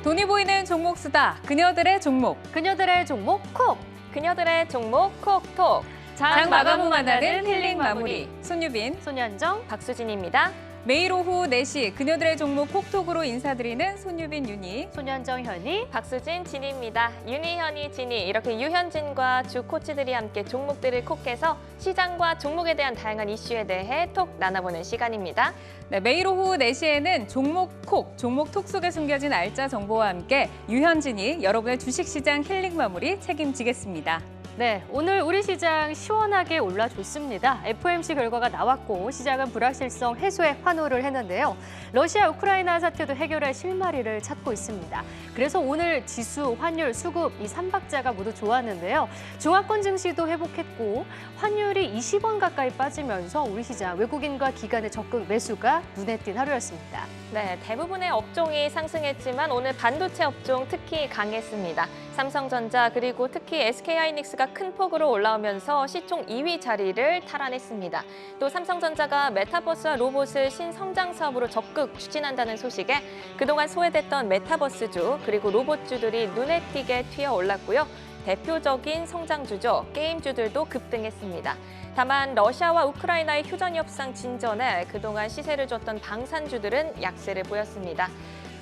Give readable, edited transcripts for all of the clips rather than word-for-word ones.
돈이 보이는 종목 수다. 그녀들의 종목. 그녀들의 종목 콕! 그녀들의 종목 콕톡. 장 마감 후 만나는 힐링 마무리. 손유빈, 손현정, 박수진입니다. 매일 오후 4시 그녀들의 종목 콕톡으로 인사드리는 손유빈, 윤희. 손현정, 현희. 박수진, 진희입니다. 윤희, 현희, 진희 이렇게 유현진과 주 코치들이 함께 종목들을 콕해서 시장과 종목에 대한 다양한 이슈에 대해 톡 나눠보는 시간입니다. 네, 매일 오후 4시에는 종목 콕, 종목 톡 속에 숨겨진 알짜 정보와 함께 유현진이 여러분의 주식시장 힐링 마무리 책임지겠습니다. 네, 오늘 우리 시장 시원하게 올라줬습니다. FOMC 결과가 나왔고 시장은 불확실성 해소에 환호를 했는데요. 러시아, 우크라이나 사태도 해결할 실마리를 찾고 있습니다. 그래서 오늘 지수, 환율, 수급 이 3박자가 모두 좋았는데요. 중화권 증시도 회복했고 환율이 20원 가까이 빠지면서 우리 시장 외국인과 기관의 적극 매수가 눈에 띈 하루였습니다. 네, 대부분의 업종이 상승했지만 오늘 반도체 업종 특히 강했습니다. 삼성전자 그리고 특히 SK하이닉스가 큰 폭으로 올라오면서 시총 2위 자리를 탈환했습니다. 또 삼성전자가 메타버스와 로봇을 신성장 사업으로 적극 추진한다는 소식에 그동안 소외됐던 메타버스주 그리고 로봇주들이 눈에 띄게 튀어 올랐고요. 대표적인 성장주죠. 게임주들도 급등했습니다. 다만 러시아와 우크라이나의 휴전 협상 진전에 그동안 시세를 줬던 방산주들은 약세를 보였습니다.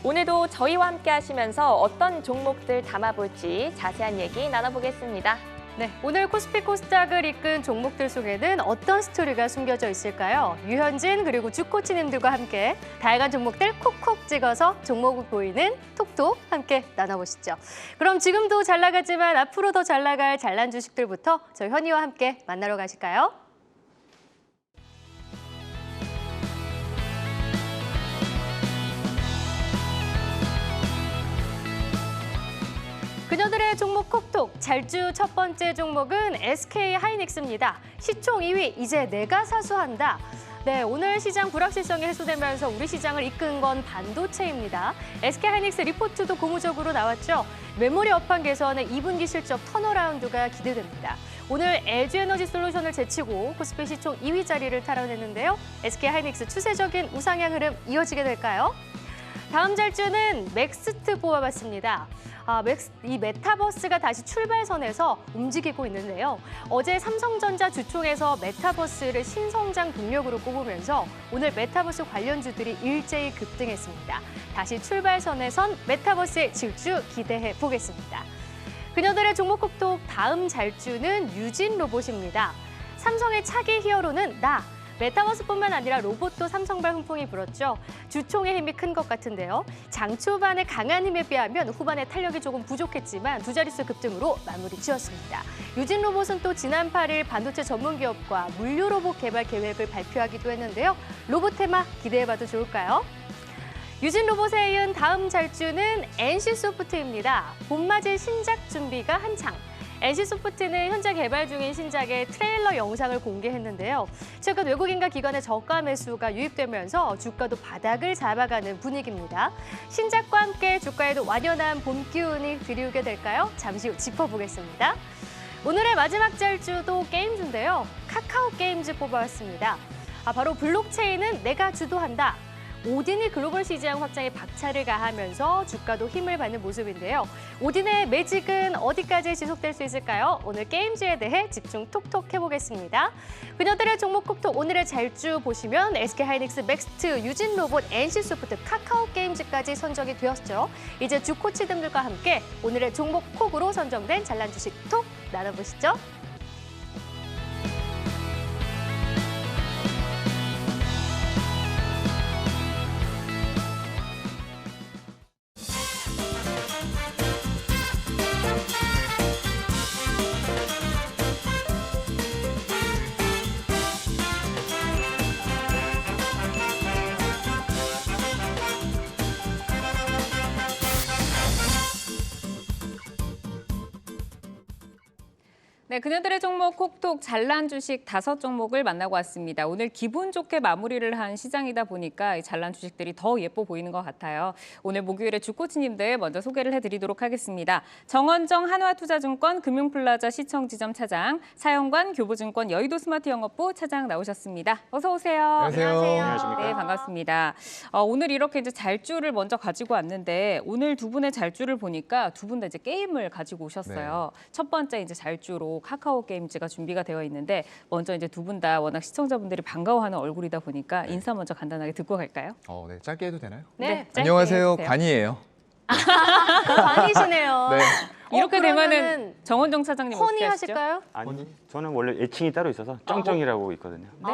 오늘도 저희와 함께 하시면서 어떤 종목들 담아볼지 자세한 얘기 나눠보겠습니다. 네, 오늘 코스피 코스닥을 이끈 종목들 속에는 어떤 스토리가 숨겨져 있을까요? 유현진 그리고 주코치님들과 함께 다양한 종목들 콕콕 찍어서 종목을 보이는 톡톡 함께 나눠보시죠. 그럼 지금도 잘 나가지만 앞으로 더 잘 나갈 잘난 주식들부터 저희 현희와 함께 만나러 가실까요? 그녀들의 종목 콕톡 잘주 첫 번째 종목은 SK하이닉스입니다. 시총 2위 이제 내가 사수한다. 네, 오늘 시장 불확실성이 해소되면서 우리 시장을 이끈 건 반도체입니다. SK하이닉스 리포트도 고무적으로 나왔죠. 메모리 업황 개선의 2분기 실적 턴어라운드가 기대됩니다. 오늘 LG에너지 솔루션을 제치고 코스피 시총 2위 자리를 탈환했는데요. SK하이닉스 추세적인 우상향 흐름 이어지게 될까요? 다음 잘주는 맥스트 뽑아봤습니다. 이 메타버스가 다시 출발선에서 움직이고 있는데요. 어제 삼성전자 주총에서 메타버스를 신성장 동력으로 꼽으면서 오늘 메타버스 관련주들이 일제히 급등했습니다. 다시 출발선에 선 메타버스의 질주 기대해 보겠습니다. 그녀들의 종목 콕톡 다음 잘주는 유진 로봇입니다. 삼성의 차기 히어로는 나. 메타버스뿐만 아니라 로봇도 삼성발 훈풍이 불었죠. 주총의 힘이 큰 것 같은데요. 장 초반의 강한 힘에 비하면 후반의 탄력이 조금 부족했지만 두 자릿수 급등으로 마무리 지었습니다. 유진 로봇은 또 지난 8일 반도체 전문 기업과 물류 로봇 개발 계획을 발표하기도 했는데요. 로봇 테마 기대해봐도 좋을까요? 유진 로봇에 이은 다음 잘주는 NC소프트입니다. 봄맞이 신작 준비가 한창. NC소프트는 현재 개발 중인 신작의 트레일러 영상을 공개했는데요. 최근 외국인과 기관의 저가 매수가 유입되면서 주가도 바닥을 잡아가는 분위기입니다. 신작과 함께 주가에도 완연한 봄 기운이 들이오게 될까요? 잠시 후 짚어보겠습니다. 오늘의 마지막 잘주도 게임주인데요. 카카오 게임즈 뽑아왔습니다. 바로 블록체인은 내가 주도한다. 오딘이 글로벌 시장 확장에 박차를 가하면서 주가도 힘을 받는 모습인데요. 오딘의 매직은 어디까지 지속될 수 있을까요? 오늘 게임즈에 대해 집중 톡톡 해보겠습니다. 그녀들의 종목 콕톡 오늘의 잘주 보시면 SK하이닉스, 맥스트, 유진 로봇, NC소프트, 카카오 게임즈까지 선정이 되었죠. 이제 주 코치들과 함께 오늘의 종목 콕으로 선정된 잘난 주식 톡 나눠보시죠. 네, 그녀들의 종목 콕톡 잘난 주식 5종목을 만나고 왔습니다. 오늘 기분 좋게 마무리를 한 시장이다 보니까 이 잘난 주식들이 더 예뻐 보이는 것 같아요. 오늘 목요일에 주코치님들 먼저 소개를 해드리도록 하겠습니다. 정원정 한화투자증권 금융플라자 시청지점 차장, 사영관 교보증권 여의도 스마트영업부 차장 나오셨습니다. 어서 오세요. 안녕하세요. 네, 반갑습니다. 오늘 이렇게 이제 잘주를 먼저 가지고 왔는데 오늘 두 분의 잘주를 보니까 두 분 다 이제 게임을 가지고 오셨어요. 첫 번째 이제 잘주로 카카오 게임즈가 준비가 되어 있는데 먼저 이제 두 분 다 워낙 시청자분들이 반가워하는 얼굴이다 보니까 인사 먼저 간단하게 듣고 갈까요? 네, 짧게 해도 되나요? 네. 짧게 안녕하세요, 해주세요. 관이에요. 관이시네요. 네. 이렇게 되면은 그러면은 정원정 차장님 허니 어떻게 하시죠? 하실까요? 아니, 저는 원래 애칭이 따로 있어서 쩡쩡이라고 있거든요. 네?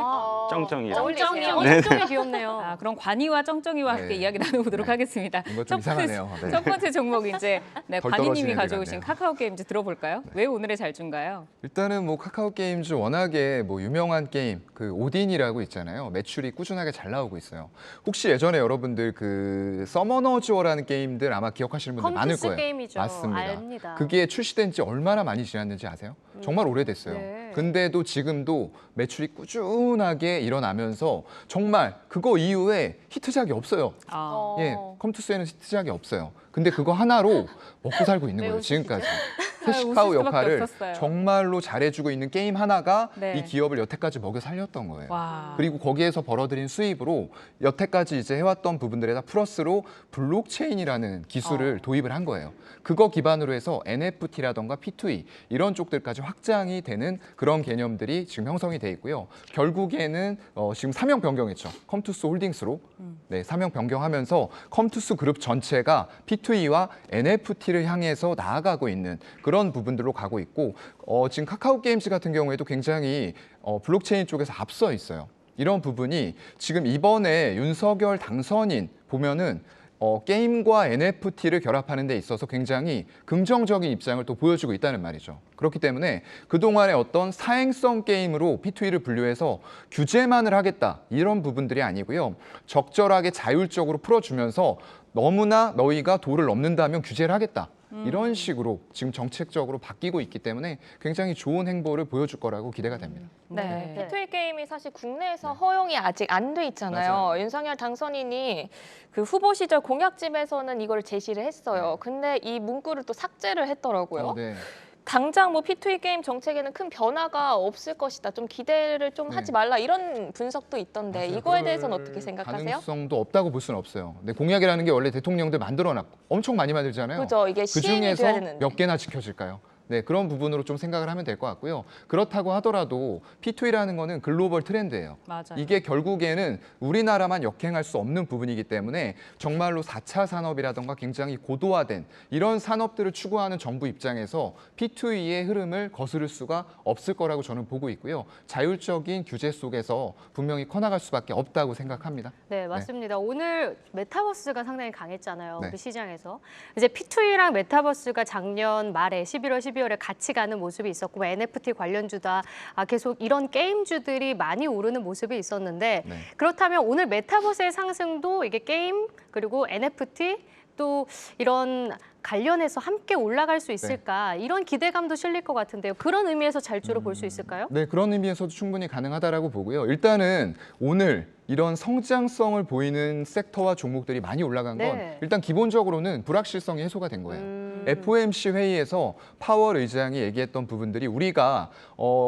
쩡쩡이라고. 쩡쩡이, 네. 쩡쩡이 귀엽네요. 그럼 관이와 쩡쩡이와 함께 네. 이야기 나눠보도록 네. 하겠습니다. 이거 좀 이상하네요. 네. 첫 번째 종목 이제 네, 덜 관이님이 떨어지는 가져오신 것 같네요. 카카오 게임즈 들어볼까요? 왜 오늘의 잘주인가요? 일단은 뭐 카카오 게임즈 워낙에 뭐 유명한 게임 그 오딘이라고 있잖아요. 매출이 꾸준하게 잘 나오고 있어요. 혹시 예전에 여러분들 그 서머너즈워라는 게임들 아마 기억하시는 분들 많을 컴퓨터 거예요. 게임이죠. 맞습니다. 압니다. 그게 출시된 지 얼마나 많이 지났는지 아세요? 정말 오래됐어요. 네. 근데도 지금도 매출이 꾸준하게 일어나면서 정말 그거 이후에 히트작이 없어요. 예, 컴투스에는 히트작이 없어요. 근데 그거 하나로 먹고 살고 있는 왜 거예요, 웃으시죠? 지금까지. 웃을 캐시카우 수밖에 역할을 없었어요. 정말로 잘해주고 있는 게임 하나가 네. 이 기업을 여태까지 먹여 살렸던 거예요. 와. 그리고 거기에서 벌어들인 수입으로 여태까지 이제 해왔던 부분들에다 플러스로 블록체인이라는 기술을 도입을 한 거예요. 그거 기반으로 해서 NFT라던가 P2E 이런 쪽들까지 확장이 되는 그런 개념들이 지금 형성이 돼 있고요. 결국에는 지금 사명 변경했죠. 컴투스 홀딩스로 네, 사명 변경하면서 컴투스 그룹 전체가 P2E와 NFT를 향해서 나아가고 있는 그런 부분들로 가고 있고 지금 카카오 게임즈 같은 경우에도 굉장히 블록체인 쪽에서 앞서 있어요. 이런 부분이 지금 이번에 윤석열 당선인 보면은 게임과 NFT를 결합하는 데 있어서 굉장히 긍정적인 입장을 또 보여주고 있다는 말이죠. 그렇기 때문에 그동안의 어떤 사행성 게임으로 P2E를 분류해서 규제만을 하겠다 이런 부분들이 아니고요. 적절하게 자율적으로 풀어주면서 너무나 너희가 도를 넘는다면 규제를 하겠다. 이런 식으로 지금 정책적으로 바뀌고 있기 때문에 굉장히 좋은 행보를 보여줄 거라고 기대가 됩니다. 네. P2E 게임이 사실 국내에서 허용이 아직 안 돼 있잖아요. 맞아요. 윤석열 당선인이 그 후보 시절 공약집에서는 이걸 제시를 했어요. 근데 이 문구를 또 삭제를 했더라고요. 네. 당장 뭐 P2E 게임 정책에는 큰 변화가 없을 것이다. 좀 기대를 좀 네. 하지 말라 이런 분석도 있던데 맞아요. 이거에 대해서는 어떻게 생각하세요? 가능성도 없다고 볼 수는 없어요. 근데 공약이라는 게 원래 대통령들 만들어놨고 엄청 많이 만들잖아요. 그죠? 이게 그 시행이 돼야 중에서 되는데. 몇 개나 지켜질까요? 네, 그런 부분으로 좀 생각을 하면 될 것 같고요. 그렇다고 하더라도 P2E라는 거는 글로벌 트렌드예요. 맞아요. 이게 결국에는 우리나라만 역행할 수 없는 부분이기 때문에 정말로 4차 산업이라던가 굉장히 고도화된 이런 산업들을 추구하는 정부 입장에서 P2E의 흐름을 거스를 수가 없을 거라고 저는 보고 있고요. 자율적인 규제 속에서 분명히 커나갈 수밖에 없다고 생각합니다. 네, 맞습니다. 오늘 메타버스가 상당히 강했잖아요. 네. 우리 시장에서. 이제 P2E랑 메타버스가 작년 말에 11월, 12월에 같이 가는 모습이 있었고 뭐 NFT 관련주다 계속 이런 게임주들이 많이 오르는 모습이 있었는데 네. 그렇다면 오늘 메타버스의 상승도 이게 게임 그리고 NFT 또 이런 관련해서 함께 올라갈 수 있을까 이런 기대감도 실릴 것 같은데요. 그런 의미에서 잘주로 볼 수 있을까요? 네, 그런 의미에서도 충분히 가능하다라고 보고요. 일단은 오늘 이런 성장성을 보이는 섹터와 종목들이 많이 올라간 건 네. 일단 기본적으로는 불확실성이 해소가 된 거예요. FOMC 회의에서 파월 의장이 얘기했던 부분들이 우리가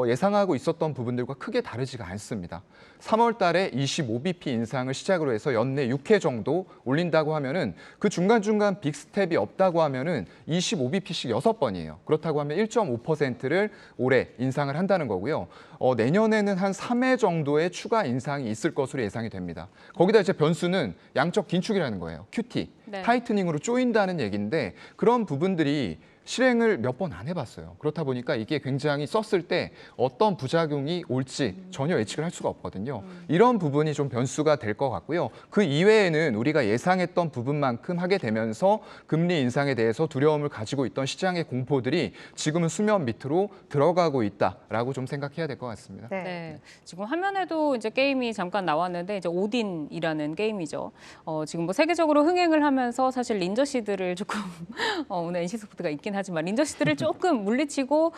예상하고 있었던 부분들과 크게 다르지가 않습니다. 3월 달에 25bp 인상을 시작으로 해서 연내 6회 정도 올린다고 하면은 그 중간중간 빅스텝이 없다고 하면은 25bp씩 6번이에요. 그렇다고 하면 1.5%를 올해 인상을 한다는 거고요. 내년에는 한 3회 정도의 추가 인상이 있을 것으로 예상이 됩니다. 거기다 이제 변수는 양적 긴축이라는 거예요. QT, 네. 타이트닝으로 조인다는 얘기인데 그런 부분들이 실행을 몇 번 안 해봤어요. 그렇다 보니까 이게 굉장히 썼을 때 어떤 부작용이 올지 전혀 예측을 할 수가 없거든요. 이런 부분이 좀 변수가 될 것 같고요. 그 이외에는 우리가 예상했던 부분만큼 하게 되면서 금리 인상에 대해서 두려움을 가지고 있던 시장의 공포들이 지금은 수면 밑으로 들어가고 있다라고 좀 생각해야 될 것 같습니다. 네, 지금 화면에도 이제 게임이 잠깐 나왔는데 이제 오딘이라는 게임이죠. 지금 뭐 세계적으로 흥행을 하면서 사실 린저시드를 조금 오늘 NC소프트가 있긴 린저시드긴 하지만 린저시드를 조금 물리치고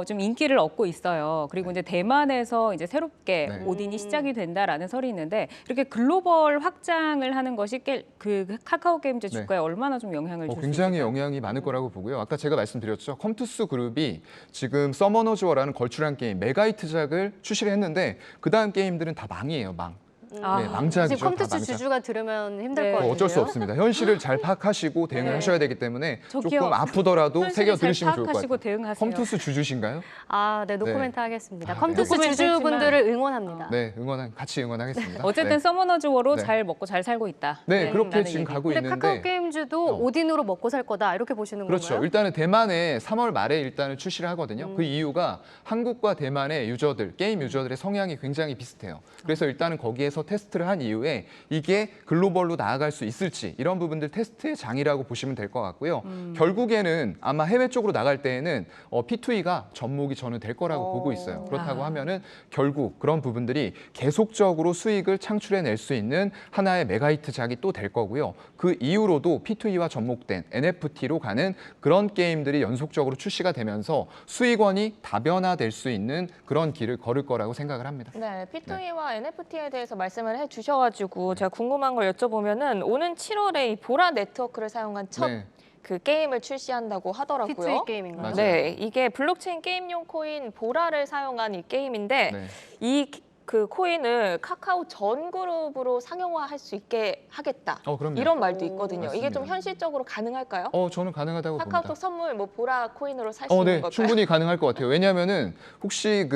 좀 인기를 얻고 있어요. 그리고 이제 대만에서 이제 새롭게 네. 오딘이 시작이 된다라는 설이 있는데 이렇게 글로벌 확장을 하는 것이 그 카카오 게임즈 네. 주가에 얼마나 좀 영향을 줄 수 굉장히 있을까요? 영향이 많을 거라고 보고요. 아까 제가 말씀드렸죠. 컴투스 그룹이 지금 서머너즈 워라는 걸출한 게임 메가히트작을 출시를 했는데 그 다음 게임들은 다 망이에요. 망. 아, 네, 망작이죠. 지금 컴투스 다 망작. 주주가 들으면 힘들 네. 것 같아요. 어쩔 수 없습니다. 현실을 잘 파악하시고 대응을 네. 하셔야 되기 때문에 저기요. 조금 아프더라도 현실을 새겨 잘 들으시면 좋을 것 파악하시고 같아요. 대응하세요. 컴투스 주주신가요? 아, 네, 노코멘트 네. 하겠습니다. 아, 컴투스 네. 주주분들을 응원합니다. 네, 같이 응원하겠습니다. 어쨌든 네. 서머너즈 워로 네. 잘 먹고 잘 살고 있다. 네, 그렇게 라는 지금 얘기. 가고 근데 카카오 있는데 게임즈도 오딘으로 먹고 살 거다 이렇게 보시는 그렇죠. 건가요? 일단은 대만에 3월 말에 일단은 출시를 하거든요. 그 이유가 한국과 대만의 유저들, 게임 유저들의 성향이 굉장히 비슷해요. 그래서 일단은 거기에서 테스트를 한 이후에 이게 글로벌로 나아갈 수 있을지 이런 부분들 테스트의 장이라고 보시면 될 것 같고요. 결국에는 아마 해외 쪽으로 나갈 때에는 P2E가 접목이 저는 될 거라고 보고 있어요. 그렇다고 하면은 결국 그런 부분들이 계속적으로 수익을 창출해낼 수 있는 하나의 메가히트작이 또 될 거고요. 그 이후로도 P2E와 접목된 NFT로 가는 그런 게임들이 연속적으로 출시가 되면서 수익원이 다변화될 수 있는 그런 길을 걸을 거라고 생각을 합니다. 네, P2E와 NFT에 대해서 말씀을 해주셔가지고 제가 궁금한 걸 여쭤보면은 오는 7월에 이 보라 네트워크를 사용한 첫 네. 그 게임을 출시한다고 하더라고요. P2E 게임인가요? 맞아요. 네, 이게 블록체인 게임용 코인 보라를 사용한 이 게임인데 네. 이 그 코인을 카카오 전 그룹으로 상용화할 수 있게 하겠다. 그럼요. 이런 말도 있거든요. 이게 좀 맞습니다. 현실적으로 가능할까요? 저는 가능하다고 카카오톡 봅니다. 선물 뭐 보라 코인으로 살 수 있는 네, 걸까요? 충분히 가능할 것 같아요. 왜냐하면은 혹시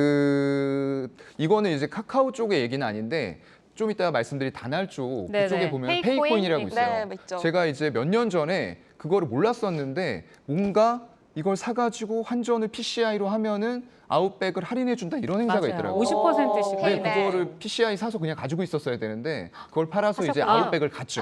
이거는 이제 카카오 쪽의 얘기는 아닌데 좀 이따 말씀드릴 다날 쪽 네네. 그쪽에 보면 페이코인? 페이코인이라고 있어요. 네, 있죠. 제가 이제 몇 년 전에 그거를 몰랐었는데 뭔가 이걸 사가지고 환전을 PCI로 하면은 아웃백을 할인해준다 이런 행사가 맞아요. 있더라고요. 50%씩. 네, 네. 그거를 PCI 사서 그냥 가지고 있었어야 되는데 그걸 팔아서 이제 하셨구나. 아웃백을 갔죠.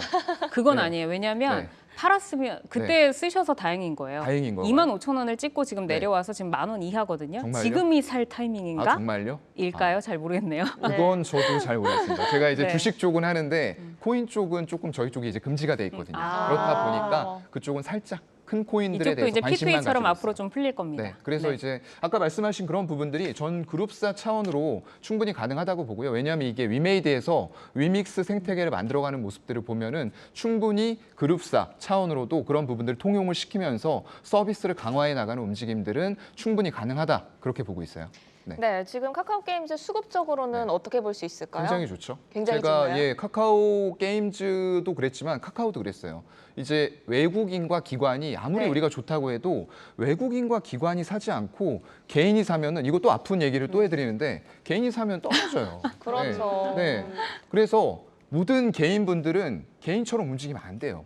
그건 네. 아니에요. 왜냐하면 네. 팔았으면 그때 쓰셔서 다행인 거예요. 다행인 거예요. 25,000원을 찍고 지금 네. 내려와서 지금 10,000원 이하거든요. 정말요? 지금이 살 아, 타이밍인가? 정말요? 일까요? 잘 모르겠네요. 그건 저도 잘 모르겠습니다. 제가 이제 네. 주식 쪽은 하는데 코인 쪽은 조금 저희 쪽이 이제 금지가 돼 있거든요. 아. 그렇다 보니까 그쪽은 살짝 큰 코인들에 이쪽도 대해서 이제 관심만 P2E처럼 가지고 앞으로 있어요. 좀 풀릴 겁니다. 네, 그래서 네. 이제 아까 말씀하신 그런 부분들이 전 그룹사 차원으로 충분히 가능하다고 보고요. 왜냐하면 이게 위메이드에서 위믹스 생태계를 만들어가는 모습들을 보면은 충분히 그룹사 차원으로도 그런 부분들을 통용을 시키면서 서비스를 강화해 나가는 움직임들은 충분히 가능하다 그렇게 보고 있어요. 네. 네, 지금 카카오 게임즈 수급적으로는 어떻게 볼 수 있을까요? 굉장히 좋죠. 굉장히 제가 좋나요? 카카오 게임즈도 그랬지만 카카오도 그랬어요. 이제 외국인과 기관이 아무리 네. 우리가 좋다고 해도 외국인과 기관이 사지 않고 개인이 사면은 이것도 아픈 얘기를 또 해드리는데 개인이 사면 떨어져요. 그렇죠. 네. 네. 그래서 모든 개인분들은 개인처럼 움직이면 안 돼요.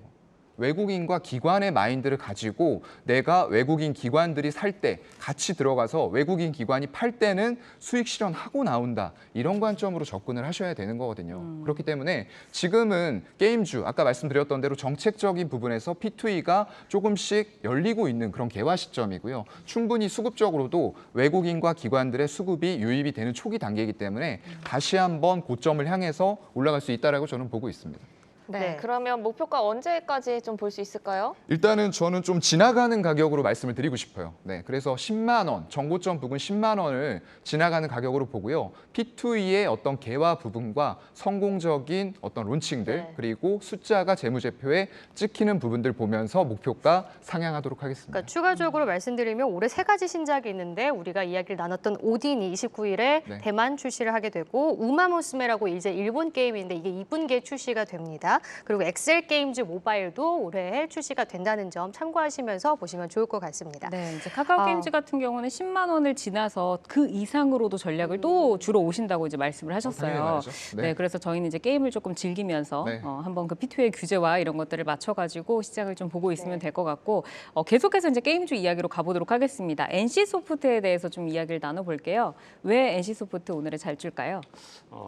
외국인과 기관의 마인드를 가지고 내가 외국인 기관들이 살 때 같이 들어가서 외국인 기관이 팔 때는 수익 실현하고 나온다. 이런 관점으로 접근을 하셔야 되는 거거든요. 그렇기 때문에 지금은 게임주, 아까 말씀드렸던 대로 정책적인 부분에서 P2E가 조금씩 열리고 있는 그런 개화 시점이고요. 충분히 수급적으로도 외국인과 기관들의 수급이 유입이 되는 초기 단계이기 때문에 다시 한번 고점을 향해서 올라갈 수 있다라고 저는 보고 있습니다. 네, 네. 그러면 목표가 언제까지 좀 볼 수 있을까요? 일단은 저는 좀 지나가는 가격으로 말씀을 드리고 싶어요. 네, 그래서 10만 원, 정고점 부분 10만 원을 지나가는 가격으로 보고요. P2E의 어떤 개화 부분과 성공적인 어떤 론칭들 네. 그리고 숫자가 재무제표에 찍히는 부분들 보면서 목표가 상향하도록 하겠습니다. 그러니까 추가적으로 말씀드리면 올해 3가지 신작이 있는데 우리가 이야기를 나눴던 오딘이 29일에 네. 대만 출시를 하게 되고 우마무스메라고 이제 일본 게임인데 이게 2분기에 출시가 됩니다. 그리고 엑셀 게임즈 모바일도 올해 출시가 된다는 점 참고하시면서 보시면 좋을 것 같습니다. 네, 이제 카카오 게임즈 같은 경우는 10만 원을 지나서 그 이상으로도 전략을 또 주로 오신다고 이제 말씀을 하셨어요. 당연하죠. 네. 그래서 저희는 이제 게임을 조금 즐기면서 네. 한번 그 P2의 규제와 이런 것들을 맞춰가지고 시장을 좀 보고 있으면 될 것 같고 계속해서 이제 게임주 이야기로 가보도록 하겠습니다. NC 소프트에 대해서 좀 이야기를 나눠볼게요. 왜 NC 소프트 오늘의 잘줄까요?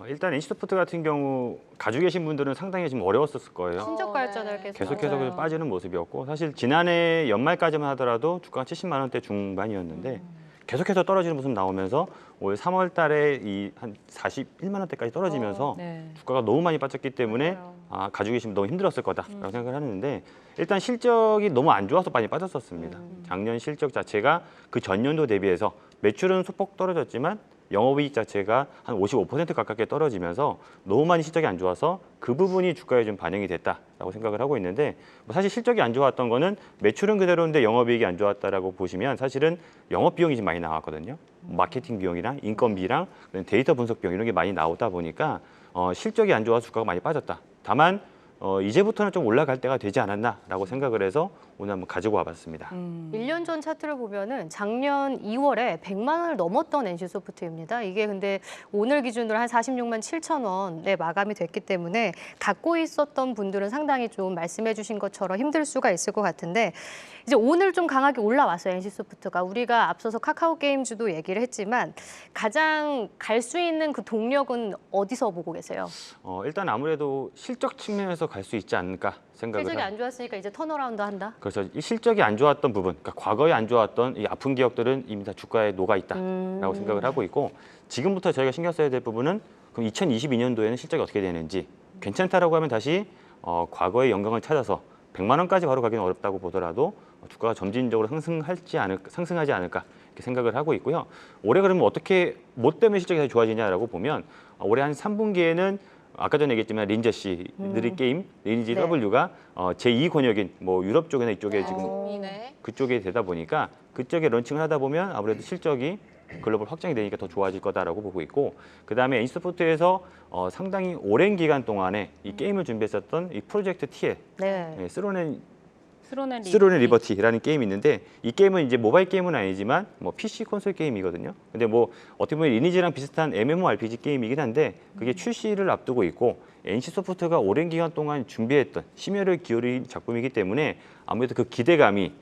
일단 NC소프트 같은 경우 가지고 계신 분들은 상당히 좀 어려웠을 거예요. 신적 발전을 네. 계속 계속해서 맞아요. 빠지는 모습이었고 사실 지난해 연말까지만 하더라도 주가가 70만 원대 중반이었는데 계속해서 떨어지는 모습 나오면서 올 3월 달에 이 한 41만 원대까지 떨어지면서 네. 주가가 너무 많이 빠졌기 때문에 맞아요. 가지고 계시면 너무 힘들었을 거다라고 생각을 하는데 일단 실적이 너무 안 좋아서 많이 빠졌었습니다. 작년 실적 자체가 그 전년도 대비해서 매출은 소폭 떨어졌지만 영업이익 자체가 한 55% 가깝게 떨어지면서 너무 많이 실적이 안 좋아서 그 부분이 주가에 좀 반영이 됐다라고 생각을 하고 있는데 뭐 사실 실적이 안 좋았던 거는 매출은 그대로인데 영업이익이 안 좋았다라고 보시면 사실은 영업 비용이 좀 많이 나왔거든요. 마케팅 비용이랑 인건비랑 데이터 분석 비용 이런 게 많이 나오다 보니까 실적이 안 좋아서 주가가 많이 빠졌다. 다만 이제부터는 좀 올라갈 때가 되지 않았나라고 생각을 해서 오늘 한번 가지고 와봤습니다. 1년 전 차트를 보면은 작년 2월에 100만 원을 넘었던 NC소프트입니다. 이게 근데 오늘 기준으로 한 46만 7천 원에 마감이 됐기 때문에 갖고 있었던 분들은 상당히 좀 말씀해 주신 것처럼 힘들 수가 있을 것 같은데 이제 오늘 좀 강하게 올라왔어요. NC소프트가. 우리가 앞서서 카카오게임즈도 얘기를 했지만 가장 갈 수 있는 그 동력은 어디서 보고 계세요? 일단 아무래도 실적 측면에서 갈 수 있지 않을까 생각을 실적이 안 좋았으니까 이제 턴어라운드 한다. 그래서 이 실적이 안 좋았던 부분, 그러니까 과거에 안 좋았던 이 아픈 기업들은 이미 다 주가에 녹아 있다라고 생각을 하고 있고 지금부터 저희가 신경 써야 될 부분은 그럼 2022년도에는 실적이 어떻게 되는지 괜찮다라고 하면 다시 과거의 영광을 찾아서 100만 원까지 바로 가기는 어렵다고 보더라도 주가가 점진적으로 상승하지 않을까 이렇게 생각을 하고 있고요. 올해 그러면 어떻게 뭐 때문에 실적이 더 좋아지냐라고 보면 올해 한 3분기에는 아까 전에 얘기했지만 린저 씨들의 게임 리니지 네. W가 제2 권역인 뭐 유럽 쪽이나 이쪽에 지금 이네. 그쪽에 되다 보니까 그쪽에 런칭을 하다 보면 아무래도 실적이 글로벌 확장이 되니까 더 좋아질 거다라고 보고 있고 그다음에 NC소프트에서 상당히 오랜 기간 동안에 이 게임을 준비했었던 이 프로젝트 TL 네. 스로넨 리버티라는 게임이 있는데 이 게임은 이제 모바일 게임은 아니지만 뭐 PC 콘솔 게임이거든요. 근데 뭐 어떻게 보면 리니지랑 비슷한 MMORPG 게임이긴 한데 그게 출시를 앞두고 있고 NC소프트가 오랜 기간 동안 준비했던 심혈을 기울인 작품이기 때문에 아무래도 그 기대감이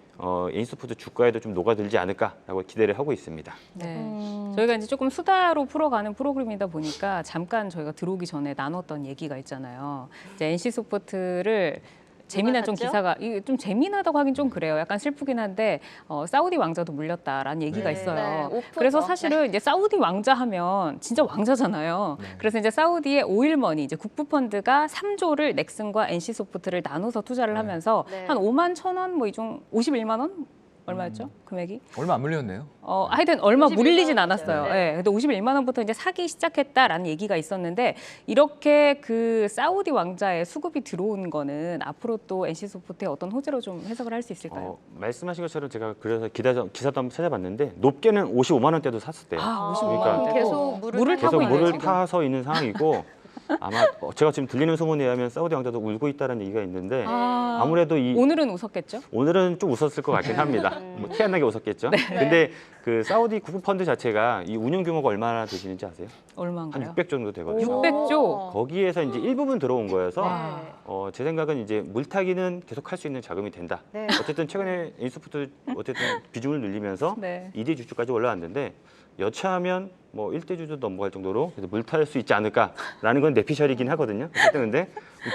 NC소프트 주가에도 좀 녹아들지 않을까라고 기대를 하고 있습니다. 네. 저희가 이제 조금 수다로 풀어가는 프로그램이다 보니까 잠깐 저희가 들어오기 전에 나눴던 얘기가 있잖아요. 이제 NC소프트를 재미난 좀 샀죠? 기사가 이게 좀 재미나다고 하긴 좀 그래요. 약간 슬프긴 한데 사우디 왕자도 물렸다라는 얘기가 네. 있어요. 네, 오프죠. 그래서 사실은 이제 사우디 왕자 하면 진짜 왕자잖아요. 그래서 이제 사우디의 오일머니 이제 국부펀드가 3조를 넥슨과 NC소프트를 나눠서 투자를 하면서 네. 한 5만 1천 원 뭐 이 중 51만 원 얼마였죠? 금액이? 얼마 안 물렸네요. 하여튼 얼마 51만 물리진 원이죠. 않았어요. 네. 예. 근데 51만 원부터 이제 사기 시작했다라는 얘기가 있었는데 이렇게 그 사우디 왕자의 수급이 들어온 거는 앞으로 또 NC소프트의 어떤 호재로 좀 해석을 할 수 있을까요? 말씀하신 것처럼 제가 그래서 기사도 한번 찾아봤는데 높게는 55만 원대도 샀었대요. 55만 그러니까 원대도 계속 물을 타고 계속 있네요, 물을 지금. 타서 있는 상황이고 아마 제가 지금 들리는 소문에 의하면 사우디 왕자도 울고 있다는 얘기가 있는데 아무래도 이 오늘은 웃었겠죠? 오늘은 좀 웃었을 것 같긴 합니다. 뭐 티 안 나게 웃었겠죠. 근데 그 사우디 국부펀드 자체가 이 운용 규모가 얼마나 되시는지 아세요? 한 얼마인가요? 600 정도 되거든요. 600조. 거기에서 이제 일부분 들어온 거여서 네. 제 생각은 이제 물타기는 계속 할 수 있는 자금이 된다. 네. 어쨌든 최근에 인스포트 어쨌든 비중을 늘리면서 네. 2대 주주까지 올라왔는데 여차하면 뭐 1대 주주 넘어갈 정도로 물탈 수 있지 않을까라는 건 내피셜이긴 하거든요. 어쨌든 근데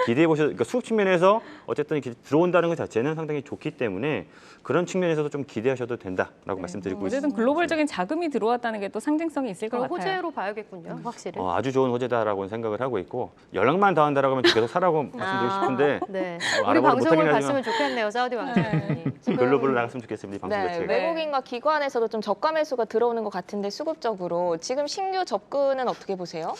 기대해 보셔, 그러니까 수급 측면에서 어쨌든 이렇게 들어온다는 것 자체는 상당히 좋기 때문에 그런 측면에서도 좀 기대하셔도 된다라고 말씀드리고 어쨌든 있습니다. 글로벌적인 자금이 들어왔다는 게 또 상징성이 있을 것 그럼 같아요. 호재로 봐야겠군요, 확실히. 아주 좋은 호재다라고 생각을 하고 있고 연락만 더 한다라고 하면 계속 사라고 말씀드리고 싶은데 네. 우리 알아보지 방송을 못하긴 봤으면 하지만 좋겠네요, 사우디 왕자님. 글로벌로 나갔으면 좋겠습니다. 이 방송 네, 자체가. 외국인과 기관에서도 좀 저가 매수가 들어오는 것 같은데 수급적으로 지금 신규 접근은 어떻게 보세요?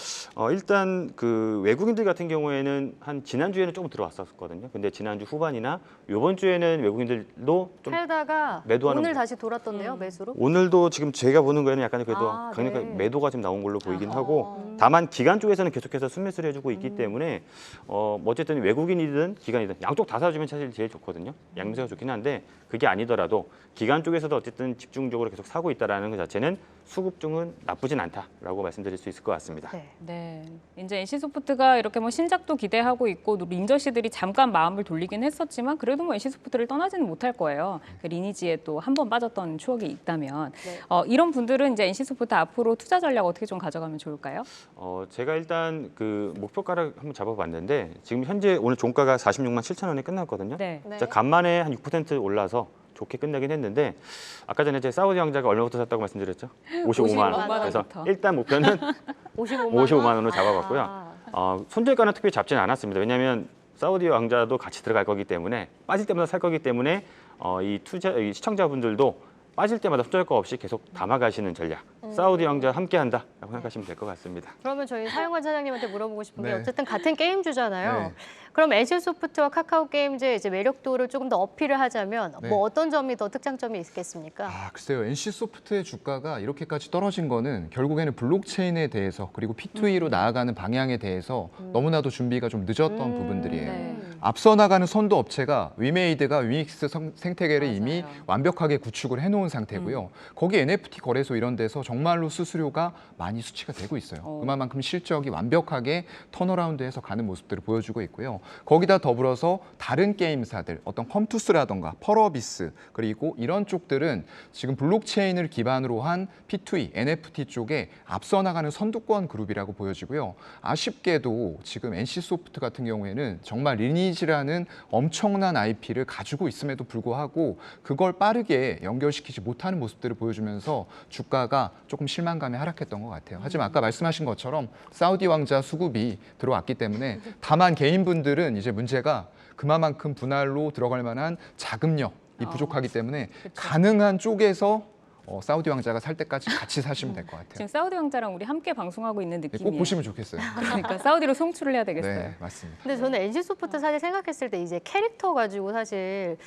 일단 그 외국인들 같은 경우에는 한 지난주에는 조금 들어왔었거든요. 근데 지난주 후반이나 이번 주에는 외국인들도 좀 팔다가 매도하는 오늘 분. 다시 돌았던데요, 매수로? 오늘도 지금 제가 보는 거에는 약간 그래도 강력한 네. 매도가 지금 나온 걸로 보이긴 하고 다만 기관 쪽에서는 계속해서 순매수를 해주고 있기 때문에 어쨌든 외국인이든 기관이든 양쪽 다 사주면 사실 제일 좋거든요. 양매수가 좋긴 한데 그게 아니더라도 기관 쪽에서도 어쨌든 집중적으로 계속 사고 있다라는 것 자체는 수급 중은 나쁘진 않다라고 말씀드릴 수 있을 것 같습니다. 네. 네, 이제 NC소프트가 이렇게 뭐 신작도 기대하고 있고 린저씨들이 잠깐 마음을 돌리긴 했었지만 그래도 뭐 NC소프트를 떠나지는 못할 거예요. 그 리니지에 또 한 번 빠졌던 추억이 있다면 네. 이런 분들은 이제 NC소프트 앞으로 투자 전략 어떻게 좀 가져가면 좋을까요? 제가 일단 그 목표가를 한번 잡아봤는데 지금 현재 오늘 종가가 46만 7천 원에 끝났거든요. 네. 네. 자, 간만에 한 6% 올라서 좋게 끝나긴 했는데 아까 전에 제 사우디 왕자가 얼마부터 샀다고 말씀드렸죠? 55만 원. 55만 그래서 원부터. 일단 목표는 55만 55만 원으로 잡아봤고요. 손절가는 특별히 잡지는 않았습니다. 왜냐하면 사우디 왕자도 같이 들어갈 거기 때문에 빠질 때마다 살 거기 때문에 이 시청자분들도 빠질 때마다 투자할 거 없이 계속 담아가시는 전략. 사우디 왕자 함께한다라고 생각하시면 될 것 같습니다. 그러면 저희 사용관 사장님한테 물어보고 싶은 게 네. 어쨌든 같은 게임주잖아요. 네. 그럼 NC소프트와 카카오게임즈의 이제 매력도를 조금 더 어필을 하자면 네. 뭐 어떤 점이 더 특장점이 있겠습니까? 글쎄요. NC소프트의 주가가 이렇게까지 떨어진 거는 결국에는 블록체인에 대해서 그리고 P2E로 나아가는 방향에 대해서 너무나도 준비가 좀 늦었던 부분들이에요. 네. 앞서 나가는 선도 업체가 위메이드가 위믹스 생태계를 이미 맞아요. 완벽하게 구축을 해놓은 상태고요. 거기 NFT 거래소 이런 데서 정말로 수수료가 많이 수치가 되고 있어요. 그만큼 실적이 완벽하게 턴어라운드해서 가는 모습들을 보여주고 있고요. 거기다 더불어서 다른 게임사들, 어떤 컴투스라던가 펄어비스 그리고 이런 쪽들은 지금 블록체인을 기반으로 한 P2E, NFT 쪽에 앞서 나가는 선두권 그룹이라고 보여지고요. 아쉽게도 지금 NC소프트 같은 경우에는 정말 리니지라는 엄청난 IP를 가지고 있음에도 불구하고 그걸 빠르게 연결시키지 못하는 모습들을 보여주면서 주가가 조금 실망감에 하락했던 것 같아요. 하지만 아까 말씀하신 것처럼 사우디 왕자 수급이 들어왔기 때문에 다만 개인분들은 이제 문제가 그만큼 분할로 들어갈 만한 자금력이 부족하기 때문에 가능한 쪽에서 사우디 왕자가 살 때까지 같이 사시면 될 것 같아요. 지금 사우디 왕자랑 우리 함께 방송하고 있는 네, 느낌이에요. 꼭 보시면 좋겠어요. 그러니까 사우디로 송출을 해야 되겠어요. 네, 맞습니다. 근데 저는 NC소프트 사실 생각했을 때 이제 캐릭터 가지고 사실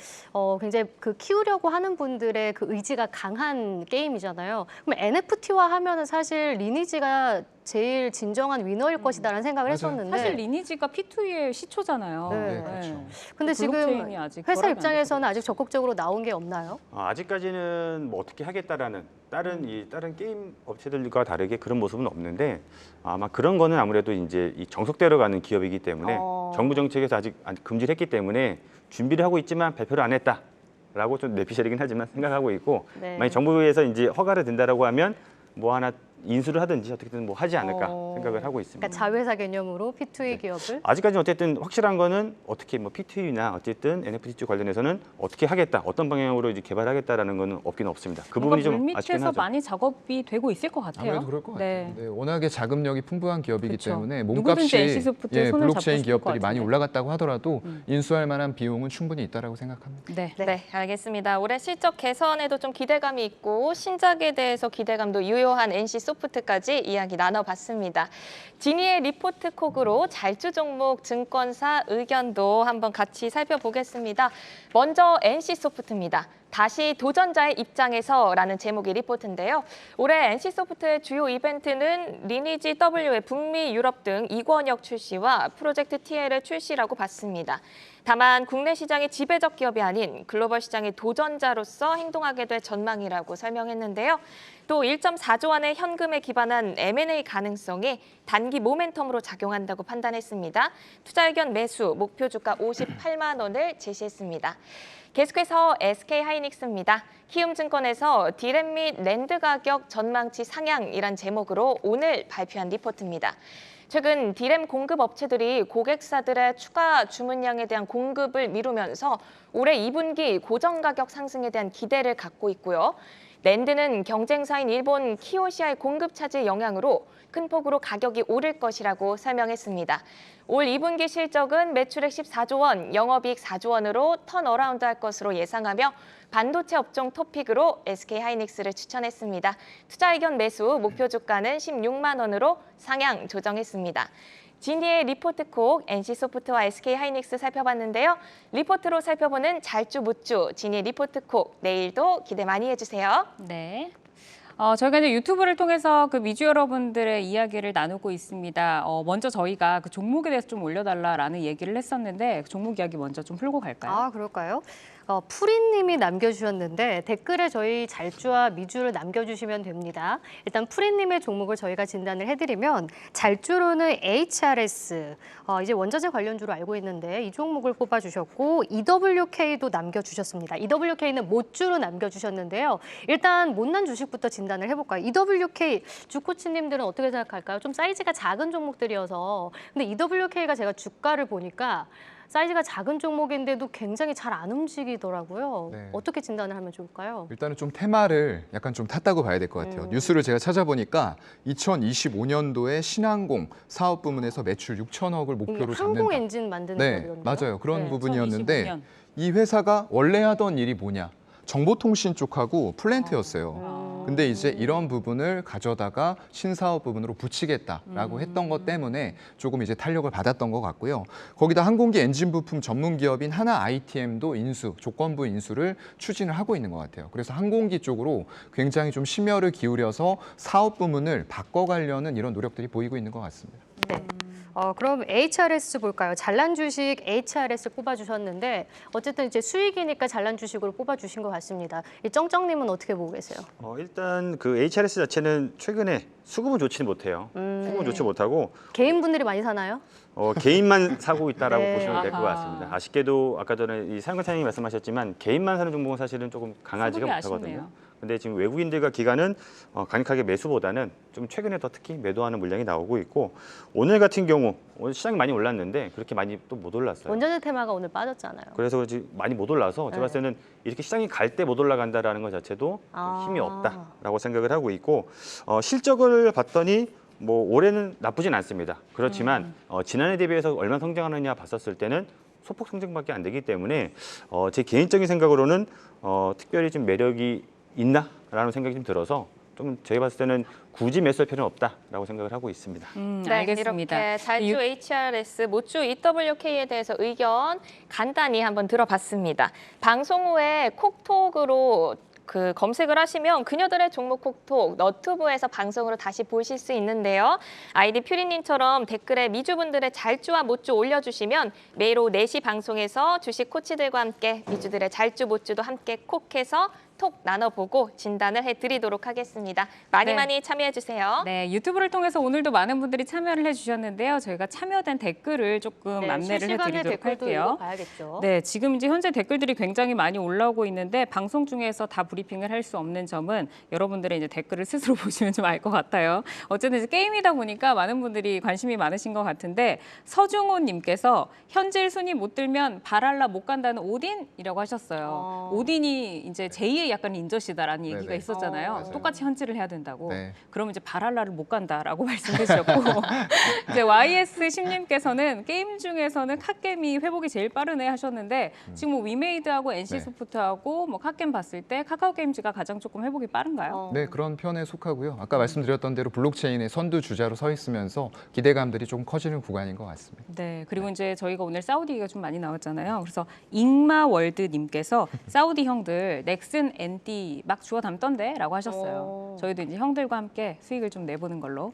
굉장히 그 키우려고 하는 분들의 그 의지가 강한 게임이잖아요. 그럼 NFT화 하면은 사실 리니지가 제일 진정한 위너일 것이다라는 생각을 맞아요. 했었는데 사실 리니지가 P2E의 시초잖아요. 네, 그렇죠. 근데 지금 블록체인이 아직 회사 결합이 안 입장에서는 아직 적극적으로 나온 게 없나요? 아직까지는 뭐 어떻게 하겠다라는 다른 게임 업체들과 다르게 그런 모습은 없는데 아마 그런 거는 아무래도 이제 이 정석대로 가는 기업이기 때문에 정부 정책에서 아직 금지를 했기 때문에 준비를 하고 있지만 발표를 안 했다라고 좀 내피셜이긴 하지만 생각하고 있고 네. 만약 정부에서 이제 허가를 든다라고 하면 뭐 하나 인수를 하든지 어떻게든 뭐 하지 않을까 생각을 하고 있습니다. 그러니까 자회사 개념으로 P2E 기업을 아직까지는 어쨌든 확실한 거는 어떻게 뭐 P2E나 어쨌든 NFT 쪽 관련해서는 어떻게 하겠다, 어떤 방향으로 이제 개발하겠다라는 거는 없긴 없습니다. 그 부분이 좀 아쉽긴 물밑에서 하죠. 많이 작업이 되고 있을 것 같아요. 아무래도 그럴 것 같아요. 네. 네, 워낙에 자금력이 풍부한 기업이기 그쵸. 때문에 누구든지 몸값이 NC소프트에 손을 잡고 블록체인 싶을 기업들이 것 많이 같은데. 올라갔다고 하더라도 인수할 만한 비용은 충분히 있다라고 생각합니다. 네. 네, 알겠습니다. 올해 실적 개선에도 좀 기대감이 있고 신작에 대해서 기대감도 유효한 NC소프트까지 이야기 나눠봤습니다. 지니의 리포트콕으로 잘주 종목 증권사 의견도 한번 같이 살펴보겠습니다. 먼저 NC소프트입니다. 다시 도전자의 입장에서라는 제목의 리포트인데요. 올해 NC소프트의 주요 이벤트는 리니지 W의 북미, 유럽 등 2권역 출시와 프로젝트 TL의 출시라고 봤습니다. 다만 국내 시장의 지배적 기업이 아닌 글로벌 시장의 도전자로서 행동하게 될 전망이라고 설명했는데요. 또 1.4조 원의 현금에 기반한 M&A 가능성이 단기 모멘텀으로 작용한다고 판단했습니다. 투자 의견 매수, 목표 주가 58만 원을 제시했습니다. 계속해서 SK하이닉스입니다. 키움증권에서 디램 및 랜드 가격 전망치 상향이란 제목으로 오늘 발표한 리포트입니다. 최근 디램 공급 업체들이 고객사들의 추가 주문량에 대한 공급을 미루면서 올해 2분기 고정 가격 상승에 대한 기대를 갖고 있고요. 랜드는 경쟁사인 일본 키오시아의 공급 차질 영향으로 큰 폭으로 가격이 오를 것이라고 설명했습니다. 올 2분기 실적은 매출액 14조 원, 영업이익 4조 원으로 턴어라운드 할 것으로 예상하며 반도체 업종 토픽으로 SK하이닉스를 추천했습니다. 투자 의견 매수, 목표 주가는 16만 원으로 상향 조정했습니다. 지니의 리포트콕, NC소프트와 SK하이닉스 살펴봤는데요. 리포트로 살펴보는 잘주 묻주, 지니 리포트콕, 내일도 기대 많이 해주세요. 네. 저희가 이제 유튜브를 통해서 그 미주 여러분들의 이야기를 나누고 있습니다. 먼저 저희가 그 종목에 대해서 좀 올려달라라는 얘기를 했었는데 그 종목 이야기 먼저 좀 풀고 갈까요? 아, 그럴까요? 푸리님이 남겨주셨는데 댓글에 저희 잘주와 미주를 남겨주시면 됩니다. 일단 푸리님의 종목을 저희가 진단을 해드리면 잘주로는 HRS, 이제 원자재 관련주로 알고 있는데 이 종목을 뽑아주셨고 EWK도 남겨주셨습니다. EWK는 못주로 남겨주셨는데요. 일단 못난 주식부터 진단을 해볼까요? EWK 주코치님들은 어떻게 생각할까요? 좀 사이즈가 작은 종목들이어서 근데 EWK가 제가 주가를 보니까 사이즈가 작은 종목인데도 굉장히 잘 안 움직이더라고요. 네. 어떻게 진단을 하면 좋을까요? 일단은 좀 테마를 약간 좀 탔다고 봐야 될 것 같아요. 뉴스를 제가 찾아보니까 2025년도에 신항공 사업 부문에서 매출 6천억을 목표로 잡는다. 항공 엔진 만드는 네, 거거든요. 맞아요. 그런 네. 부분이었는데 2025년. 이 회사가 원래 하던 일이 뭐냐? 정보통신 쪽하고 플랜트였어요. 근데 이제 이런 부분을 가져다가 신사업 부분으로 붙이겠다라고 했던 것 때문에 조금 이제 탄력을 받았던 것 같고요. 거기다 항공기 엔진 부품 전문 기업인 하나 ITM도 조건부 인수를 추진을 하고 있는 것 같아요. 그래서 항공기 쪽으로 굉장히 좀 심혈을 기울여서 사업 부문을 바꿔가려는 이런 노력들이 보이고 있는 것 같습니다. 네. 그럼 HRS 볼까요? 잘난 주식 HRS 꼽아주셨는데 어쨌든 이제 수익이니까 잘난 주식으로 꼽아주신 것 같습니다. 이 쩡쩡님은 어떻게 보고 계세요? 일단 그 HRS 자체는 최근에 수급은 좋지는 못해요. 수급은 좋지 못하고 개인분들이 많이 사나요? 개인만 사고 있다라고 네. 보시면 될 것 아하. 같습니다. 아쉽게도 아까 전에 이 사연관장님이 말씀하셨지만 개인만 사는 종목은 사실은 조금 강하지가 수급이 못하거든요. 아쉽네요. 근데 지금 외국인들과 기관은 강력하게 매수보다는 좀 최근에 더 특히 매도하는 물량이 나오고 있고 오늘 같은 경우 오늘 시장이 많이 올랐는데 그렇게 많이 또 못 올랐어요. 원전의 테마가 오늘 빠졌잖아요. 그래서 그렇지 많이 못 올라서 제가 봤을 때는 이렇게 시장이 갈 때 못 올라간다라는 것 자체도 좀 힘이 없다라고 생각을 하고 있고 실적을 봤더니 뭐 올해는 나쁘진 않습니다. 그렇지만 지난해 대비해서 얼마나 성장하느냐 봤었을 때는 소폭 성장밖에 안 되기 때문에 제 개인적인 생각으로는 특별히 좀 매력이 있나라는 생각이 좀 들어서 좀 제가 봤을 때는 굳이 매수할 필요는 없다라고 생각을 하고 있습니다. 네, 알겠습니다. 이렇게 잘주 HRS, 못주 EWK에 대해서 의견 간단히 한번 들어봤습니다. 방송 후에 콕톡으로 그 검색을 하시면 그녀들의 종목 콕톡 너튜브에서 방송으로 다시 보실 수 있는데요. 아이디 퓨리님처럼 댓글에 미주분들의 잘주와 못주 올려주시면 매일 오후 4시 방송에서 주식 코치들과 함께 미주들의 잘주, 못주도 함께 콕해서 톡 나눠보고 진단을 해드리도록 하겠습니다. 많이 네. 많이 참여해주세요. 네, 유튜브를 통해서 오늘도 많은 분들이 참여를 해주셨는데요. 저희가 참여된 댓글을 조금 안내를 실시간의 해드리도록 댓글도 할게요. 읽어봐야겠죠. 네, 지금 이제 현재 댓글들이 굉장히 많이 올라오고 있는데 방송 중에서 다 브리핑을 할 수 없는 점은 여러분들의 이제 댓글을 스스로 보시면 좀 알 것 같아요. 어쨌든 이제 게임이다 보니까 많은 분들이 관심이 많으신 것 같은데 서중호님께서 현질 순위 못 들면 바랄라 못 간다는 오딘이라고 하셨어요. 오딘이 이제 제2의 약간 인저시다라는 얘기가 네네. 있었잖아요. 맞아요. 똑같이 현질을 해야 된다고. 네. 그러면 이제 바랄라를 못 간다라고 말씀해 주셨고 이제 YS10님께서는 게임 중에서는 갓겜이 회복이 제일 빠르네 하셨는데 지금 뭐 위메이드하고 NC소프트하고 뭐 갓겜 봤을 때 카카오게임즈가 가장 조금 회복이 빠른가요? 네, 그런 편에 속하고요. 아까 말씀드렸던 대로 블록체인의 선두 주자로 서 있으면서 기대감들이 좀 커지는 구간인 것 같습니다. 네, 그리고 이제 저희가 오늘 사우디 얘기가 좀 많이 나왔잖아요. 그래서 잉마월드님께서 사우디 형들 넥슨 NT 막 주워 담던데라고 하셨어요. 저희도 이제 형들과 함께 수익을 좀 내보는 걸로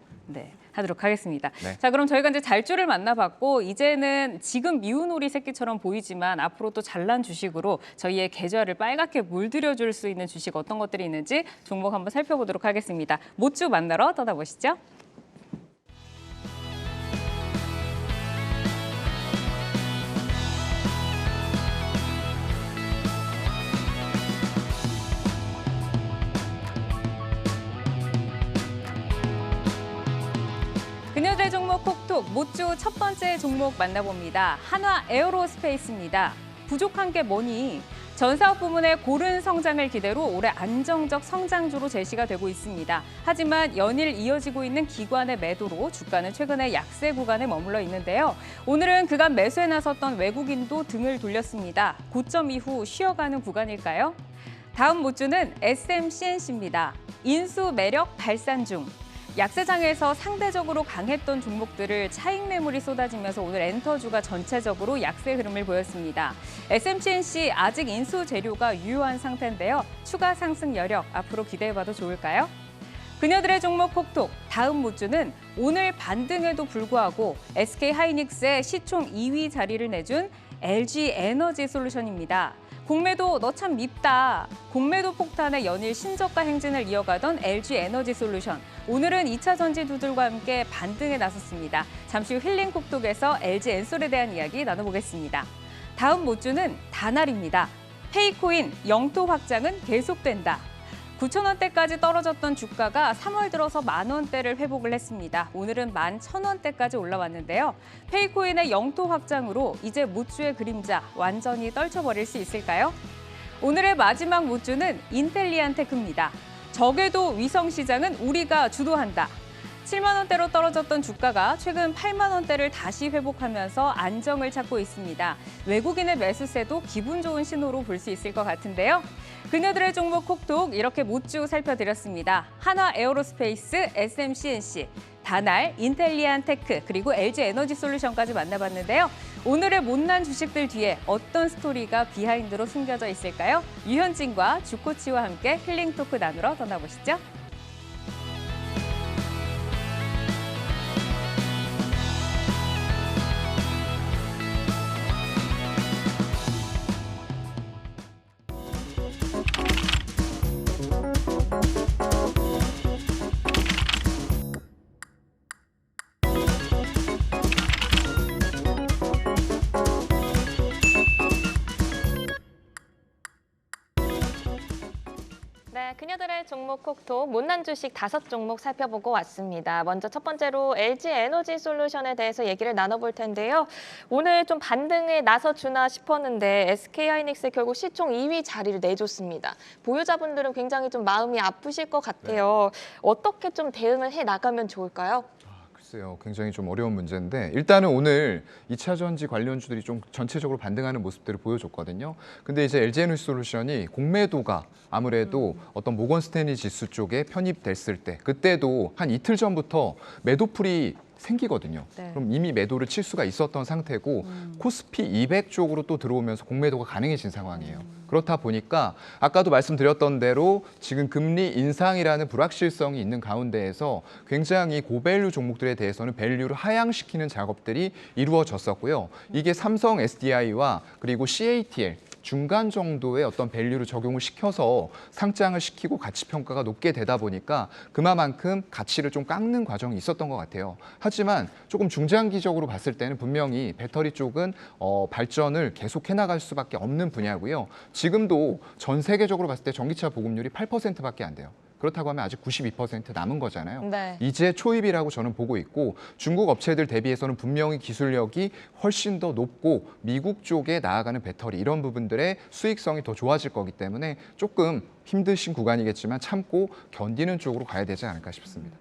하도록 하겠습니다. 네. 자, 그럼 저희가 이제 잘주를 만나봤고 이제는 지금 미운 오리 새끼처럼 보이지만 앞으로 또 잘난 주식으로 저희의 계좌를 빨갛게 물들여줄 수 있는 주식 어떤 것들이 있는지 종목 한번 살펴보도록 하겠습니다. 못주 만나러 떠나보시죠. 그녀들의 종목 콕톡 못주 첫 번째 종목 만나봅니다. 한화 에어로스페이스입니다. 부족한 게 뭐니? 전사업 부문의 고른 성장을 기대로 올해 안정적 성장주로 제시가 되고 있습니다. 하지만 연일 이어지고 있는 기관의 매도로 주가는 최근에 약세 구간에 머물러 있는데요. 오늘은 그간 매수에 나섰던 외국인도 등을 돌렸습니다. 고점 이후 쉬어가는 구간일까요? 다음 못주는 SMCNC입니다. 인수 매력 발산 중. 약세장에서 상대적으로 강했던 종목들을 차익 매물이 쏟아지면서 오늘 엔터주가 전체적으로 약세 흐름을 보였습니다. SMCNC 아직 인수 재료가 유효한 상태인데요. 추가 상승 여력 앞으로 기대해봐도 좋을까요? 그녀들의 종목 콕톡 다음 못주는 오늘 반등에도 불구하고 SK하이닉스의 시총 2위 자리를 내준 LG에너지솔루션입니다. 공매도 너 참 밉다. 공매도 폭탄의 연일 신저가 행진을 이어가던 LG에너지솔루션. 오늘은 2차 전지주들과 함께 반등에 나섰습니다. 잠시 후 힐링 콕톡에서 LG엔솔에 대한 이야기 나눠보겠습니다. 다음 못주는 다날입니다. 페이코인 영토 확장은 계속된다. 9,000원대까지 떨어졌던 주가가 3월 들어서 10,000원대를 회복을 했습니다. 오늘은 11,000원대까지 올라왔는데요. 페이코인의 영토 확장으로 이제 모주의 그림자 완전히 떨쳐버릴 수 있을까요? 오늘의 마지막 모주는 인텔리안테크입니다. 적외도 위성 시장은 우리가 주도한다. 7만 원대로 떨어졌던 주가가 최근 8만 원대를 다시 회복하면서 안정을 찾고 있습니다. 외국인의 매수세도 기분 좋은 신호로 볼 수 있을 것 같은데요. 그녀들의 종목 콕톡 이렇게 못주 살펴드렸습니다. 한화 에어로스페이스, SMCNC, 다날, 인텔리안테크, 그리고 LG 에너지솔루션까지 만나봤는데요. 오늘의 못난 주식들 뒤에 어떤 스토리가 비하인드로 숨겨져 있을까요? 유현진과 주코치와 함께 힐링 토크 나누러 떠나보시죠. 네, 그녀들의 종목 콕톡 못난 주식 5종목 살펴보고 왔습니다. 먼저 첫 번째로 LG 에너지 솔루션에 대해서 얘기를 나눠볼 텐데요. 오늘 좀 반등에 나서주나 싶었는데 SK하이닉스 결국 시총 2위 자리를 내줬습니다. 보유자분들은 굉장히 좀 마음이 아프실 것 같아요. 어떻게 좀 대응을 해 나가면 좋을까요? 글쎄요, 굉장히 좀 어려운 문제인데 일단은 오늘 2차 전지 관련주들이 좀 전체적으로 반등하는 모습들을 보여줬거든요. 근데 이제 LG에너지솔루션이 공매도가 아무래도 어떤 모건 스탠리 지수 쪽에 편입됐을 때 그때도 한 이틀 전부터 매도풀이 생기거든요. 네. 그럼 이미 매도를 칠 수가 있었던 상태고 코스피 200 쪽으로 또 들어오면서 공매도가 가능해진 상황이에요. 그렇다 보니까 아까도 말씀드렸던 대로 지금 금리 인상이라는 불확실성이 있는 가운데에서 굉장히 고밸류 종목들에 대해서는 밸류를 하향시키는 작업들이 이루어졌었고요. 이게 삼성 SDI와 그리고 CATL 중간 정도의 어떤 밸류를 적용을 시켜서 상장을 시키고 가치 평가가 높게 되다 보니까 그만큼 가치를 좀 깎는 과정이 있었던 것 같아요. 하지만 조금 중장기적으로 봤을 때는 분명히 배터리 쪽은 발전을 계속해 나갈 수밖에 없는 분야고요. 지금도 전 세계적으로 봤을 때 전기차 보급률이 8%밖에 안 돼요. 그렇다고 하면 아직 92% 남은 거잖아요. 네. 이제 초입이라고 저는 보고 있고 중국 업체들 대비해서는 분명히 기술력이 훨씬 더 높고 미국 쪽에 나아가는 배터리 이런 부분들의 수익성이 더 좋아질 거기 때문에 조금 힘드신 구간이겠지만 참고 견디는 쪽으로 가야 되지 않을까 싶습니다.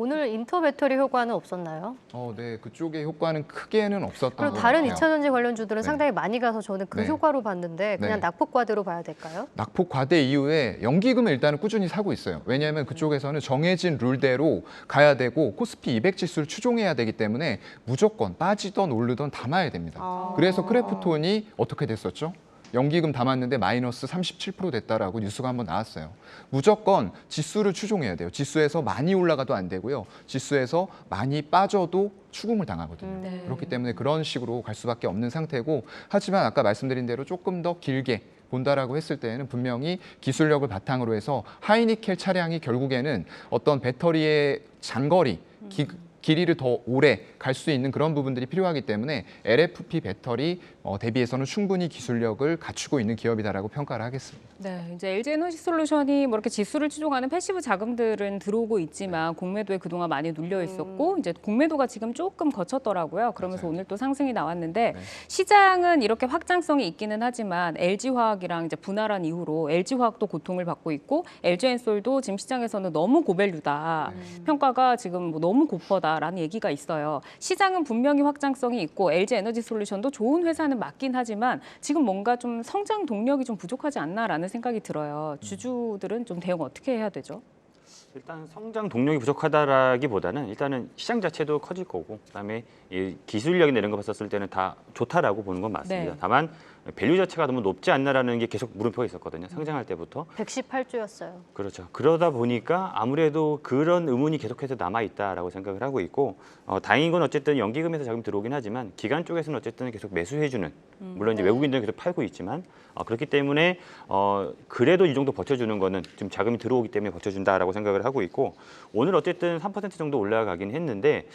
오늘 인터 배터리 효과는 없었나요? 네, 그쪽의 효과는 크게는 없었던 것 그리고 같아요. 다른 2차 전지 관련주들은 네. 상당히 많이 가서 저는 그 네. 효과로 봤는데 그냥 네. 낙폭과대로 봐야 될까요? 낙폭 과대 이후에 연기금을 일단은 꾸준히 사고 있어요. 왜냐하면 그쪽에서는 정해진 룰대로 가야 되고 코스피 200 지수를 추종해야 되기 때문에 무조건 빠지던 오르던 담아야 됩니다. 그래서 크래프톤이 어떻게 됐었죠? 연기금 담았는데 마이너스 37% 됐다라고 뉴스가 한번 나왔어요. 무조건 지수를 추종해야 돼요. 지수에서 많이 올라가도 안 되고요. 지수에서 많이 빠져도 추궁을 당하거든요. 네. 그렇기 때문에 그런 식으로 갈 수밖에 없는 상태고 하지만 아까 말씀드린 대로 조금 더 길게 본다라고 했을 때에는 분명히 기술력을 바탕으로 해서 하이니켈 차량이 결국에는 어떤 배터리의 장거리, 길이를 더 오래 갈 수 있는 그런 부분들이 필요하기 때문에 LFP 배터리 대비해서는 충분히 기술력을 갖추고 있는 기업이다라고 평가를 하겠습니다. 네, 이제 LG 에너지솔루션이 뭐 이렇게 지수를 추종하는 패시브 자금들은 들어오고 있지만 공매도에 그동안 많이 눌려 있었고 이제 공매도가 지금 조금 거쳤더라고요. 그러면서 맞아요. 오늘 또 상승이 나왔는데 네. 시장은 이렇게 확장성이 있기는 하지만 LG화학이랑 이제 분할한 이후로 LG화학도 고통을 받고 있고 LG엔솔도 지금 시장에서는 너무 고밸류다. 평가가 지금 뭐 너무 고퍼다라는 얘기가 있어요. 시장은 분명히 확장성이 있고 LG 에너지솔루션도 좋은 회사는 맞긴 하지만 지금 뭔가 좀 성장 동력이 좀 부족하지 않나라는 생각이 들어요. 주주들은 좀 대응 어떻게 해야 되죠? 일단 성장 동력이 부족하다라기보다는 일단은 시장 자체도 커질 거고 그다음에 이 기술력이나 이런 거 봤었을 때는 다 좋다라고 보는 건 맞습니다. 네. 다만 밸류 자체가 너무 높지 않나라는 게 계속 물음표가 있었거든요. 상장할 때부터. 118주였어요. 그렇죠. 그러다 보니까 아무래도 그런 의문이 계속해서 남아있다라고 생각을 하고 있고 다행인 건 어쨌든 연기금에서 자금 들어오긴 하지만 기관 쪽에서는 어쨌든 계속 매수해주는 물론 이제 외국인들은 계속 팔고 있지만 그렇기 때문에 그래도 이 정도 버텨주는 거는 지금 자금이 들어오기 때문에 버텨준다라고 생각을 하고 있고 오늘 어쨌든 3% 정도 올라가긴 했는데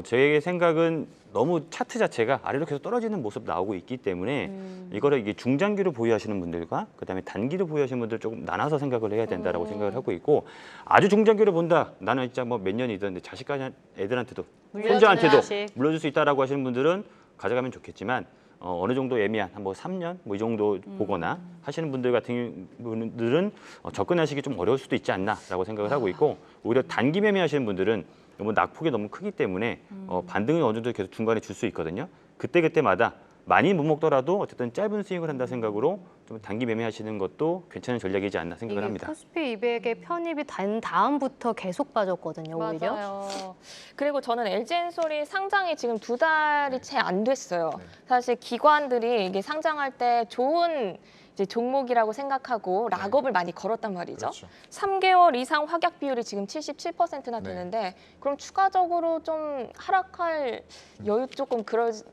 제 생각은 너무 차트 자체가 아래로 계속 떨어지는 모습 나오고 있기 때문에 이거를 이게 중장기로 보유하시는 분들과 그다음에 단기로 보유하시는 분들 조금 나눠서 생각을 해야 된다라고 생각을 하고 있고 아주 중장기로 본다. 나는 진짜 뭐 몇 년이든 내 자식까지 애들한테도 손자한테도 자식. 물려줄 수 있다라고 하시는 분들은 가져가면 좋겠지만 어느 정도 애매한 한 뭐 3년 뭐 이 정도 보거나 하시는 분들 같은 분들은 접근하시기 좀 어려울 수도 있지 않나라고 생각을 하고 있고 오히려 단기 매매하시는 분들은 너무 낙폭이 너무 크기 때문에 반등은 어느 정도 계속 중간에 줄 수 있거든요. 그때마다 많이 못 먹더라도 어쨌든 짧은 스윙을 한다 생각으로 좀 단기 매매하시는 것도 괜찮은 전략이지 않나 생각을 이게 합니다. 코스피 200에 편입이 된 다음부터 계속 빠졌거든요, 오히려. 맞아요. 그리고 저는 LG엔솔이 상장이 지금 2달이 채 안 됐어요. 사실 기관들이 이게 상장할 때 좋은 이제 종목이라고 생각하고 락업을 많이 걸었단 말이죠. 그렇죠. 3개월 이상 확약 비율이 지금 77%나 네. 되는데 그럼 추가적으로 좀 하락할 여유 조금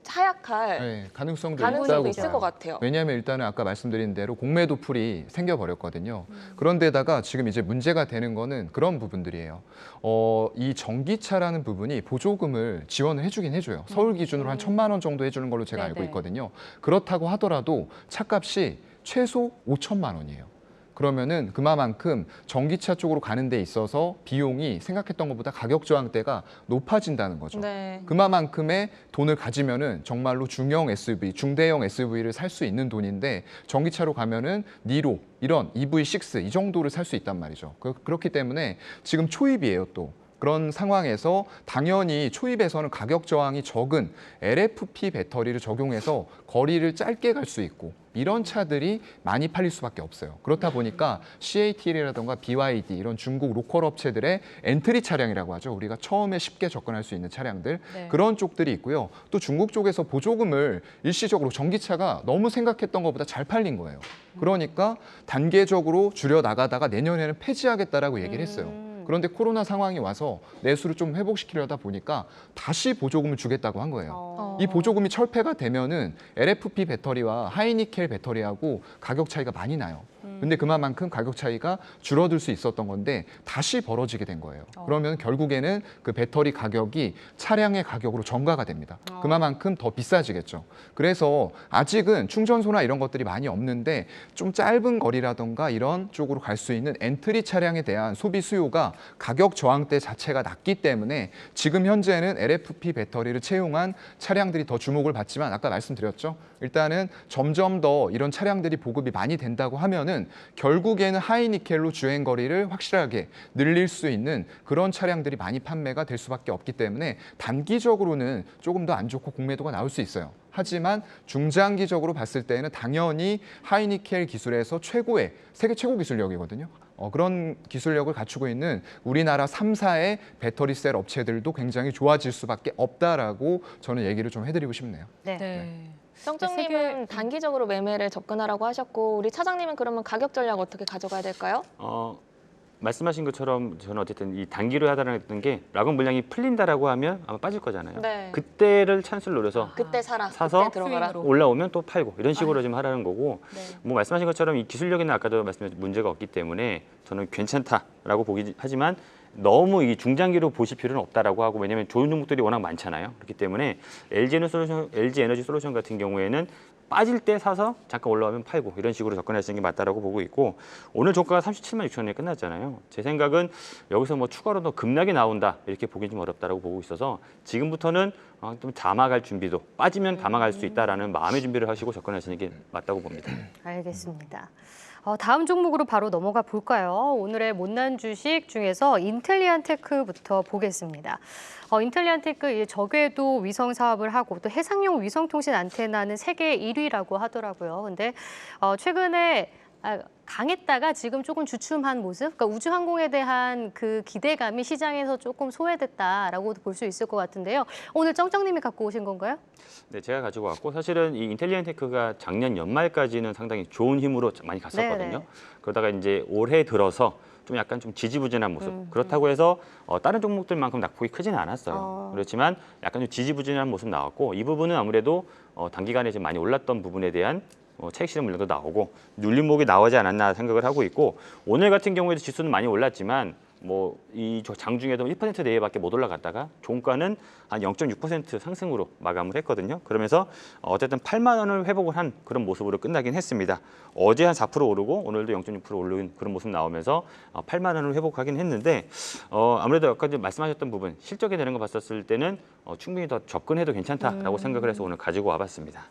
하약할 네, 가능성도 가능성도 있다고 있을 봐요. 것 같아요. 왜냐하면 일단은 아까 말씀드린 대로 공매도 풀이 생겨버렸거든요. 그런데다가 지금 이제 문제가 되는 거는 그런 부분들이에요. 이 전기차라는 부분이 보조금을 지원을 해주긴 해줘요. 서울 기준으로 한 1,000만 원 정도 해주는 걸로 제가 알고 네네. 있거든요. 그렇다고 하더라도 차값이 최소 5천만 원이에요. 그러면은 그만큼 전기차 쪽으로 가는 데 있어서 비용이 생각했던 것보다 가격 저항대가 높아진다는 거죠. 네. 그만큼의 돈을 가지면은 정말로 중형 SUV, 중대형 SUV를 살 수 있는 돈인데 전기차로 가면은 니로 이런 EV6 이 정도를 살 수 있단 말이죠. 그렇기 때문에 지금 초입이에요 또. 그런 상황에서 당연히 초입에서는 가격 저항이 적은 LFP 배터리를 적용해서 거리를 짧게 갈 수 있고 이런 차들이 많이 팔릴 수밖에 없어요. 그렇다 보니까 CATL이라던가 BYD 이런 중국 로컬 업체들의 엔트리 차량이라고 하죠. 우리가 처음에 쉽게 접근할 수 있는 차량들 네. 그런 쪽들이 있고요. 또 중국 쪽에서 보조금을 일시적으로 전기차가 너무 생각했던 것보다 잘 팔린 거예요. 그러니까 단계적으로 줄여 나가다가 내년에는 폐지하겠다라고 얘기를 했어요. 그런데 코로나 상황이 와서 내수를 좀 회복시키려다 보니까 다시 보조금을 주겠다고 한 거예요. 이 보조금이 철폐가 되면은 LFP 배터리와 하이니켈 배터리하고 가격 차이가 많이 나요. 근데 그만큼 가격 차이가 줄어들 수 있었던 건데 다시 벌어지게 된 거예요. 그러면 결국에는 그 배터리 가격이 차량의 가격으로 전가가 됩니다. 그만큼 더 비싸지겠죠. 그래서 아직은 충전소나 이런 것들이 많이 없는데 좀 짧은 거리라던가 이런 쪽으로 갈 수 있는 엔트리 차량에 대한 소비 수요가 가격 저항대 자체가 낮기 때문에 지금 현재는 LFP 배터리를 채용한 차량들이 더 주목을 받지만 아까 말씀드렸죠. 일단은 점점 더 이런 차량들이 보급이 많이 된다고 하면은 결국에는 하이니켈로 주행 거리를 확실하게 늘릴 수 있는 그런 차량들이 많이 판매가 될 수밖에 없기 때문에 단기적으로는 조금 더 안 좋고 공매도가 나올 수 있어요. 하지만 중장기적으로 봤을 때는 당연히 하이니켈 기술에서 최고의 세계 최고 기술력이거든요. 그런 기술력을 갖추고 있는 우리나라 3사의 배터리셀 업체들도 굉장히 좋아질 수밖에 없다라고 저는 얘기를 좀 해드리고 싶네요. 네. 네. 성정님은 단기적으로 매매를 접근하라고 하셨고 우리 차장님은 그러면 가격 전략 어떻게 가져가야 될까요? 말씀하신 것처럼 저는 어쨌든 이 단기로 하다는 게 락업 물량이 풀린다라고 하면 아마 빠질 거잖아요. 네. 그때를 찬스를 노려서 그때 사라, 사서 그때 들어가라. 스윙으로. 올라오면 또 팔고 이런 식으로 좀 하라는 거고 네. 뭐 말씀하신 것처럼 이 기술력에는 아까도 말씀드린 문제가 없기 때문에 저는 괜찮다라고 보기 하지만 너무 이 중장기로 보실 필요는 없다라고 하고 왜냐하면 좋은 종목들이 워낙 많잖아요. 그렇기 때문에 LG 에너지 솔루션 같은 경우에는 빠질 때 사서 잠깐 올라오면 팔고 이런 식으로 접근하시는 게 맞다라고 보고 있고 오늘 종가가 37만 6천 원에 끝났잖아요. 제 생각은 여기서 뭐 추가로 더 급락이 나온다 이렇게 보기 좀 어렵다라고 보고 있어서 지금부터는 좀 담아갈 준비도 빠지면 담아갈 수 있다라는 마음의 준비를 하시고 접근하시는 게 맞다고 봅니다. 알겠습니다. 다음 종목으로 바로 넘어가 볼까요? 오늘의 못난 주식 중에서 인텔리안테크부터 보겠습니다. 인텔리안테크 저궤도 위성 사업을 하고 또 해상용 위성통신 안테나는 세계 1위라고 하더라고요. 근데 최근에 강했다가 지금 조금 주춤한 모습, 그러니까 우주항공에 대한 그 기대감이 시장에서 조금 소외됐다라고 볼 수 있을 것 같은데요. 오늘 쩡쩡님이 갖고 오신 건가요? 네, 제가 가지고 왔고 사실은 이 인텔리안테크가 작년 연말까지는 상당히 좋은 힘으로 많이 갔었거든요. 네네. 그러다가 이제 올해 들어서 좀 약간 좀 지지부진한 모습. 그렇다고 해서 다른 종목들만큼 낙폭이 크지는 않았어요. 그렇지만 약간 좀 지지부진한 모습 나왔고 이 부분은 아무래도 단기간에 좀 많이 올랐던 부분에 대한 차익 실현 물량도 나오고 눌림목이 나오지 않았나 생각을 하고 있고 오늘 같은 경우에도 지수는 많이 올랐지만 뭐 이 장중에도 1% 내외밖에 못 올라갔다가 종가는 한 0.6% 상승으로 마감을 했거든요. 그러면서 어쨌든 8만 원을 회복을 한 그런 모습으로 끝나긴 했습니다. 어제 한 4% 오르고 오늘도 0.6% 오른 그런 모습 나오면서 8만 원을 회복하긴 했는데 아무래도 아까 말씀하셨던 부분 실적에 되는 거 봤었을 때는 충분히 더 접근해도 괜찮다라고 생각을 해서 오늘 가지고 와봤습니다.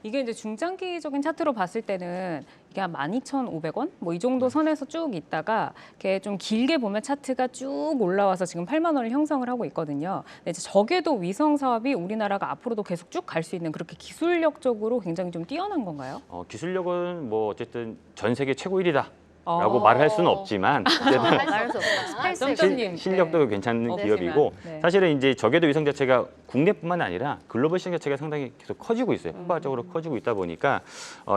이게 이제 중장기적인 차트로 봤을 때는 이게 한 12,500원 뭐 이 정도 선에서 쭉 있다가 이렇게 좀 길게 보면 차트가 쭉 올라와서 지금 8만 원을 형성을 하고 있거든요. 근데 이제 저궤도 위성 사업이 우리나라가 앞으로도 계속 쭉 갈 수 있는 그렇게 기술력적으로 굉장히 좀 뛰어난 건가요? 기술력은 뭐 어쨌든 전 세계 최고 1위다. 라고 말할 수는 없지만 말할 수 없다. 점점님. 실력도 괜찮은 네. 기업이고 네. 사실은 이제 저궤도 위성 자체가 국내뿐만 아니라 글로벌 시장 자체가 상당히 계속 커지고 있어요. 폭발적으로 커지고 있다 보니까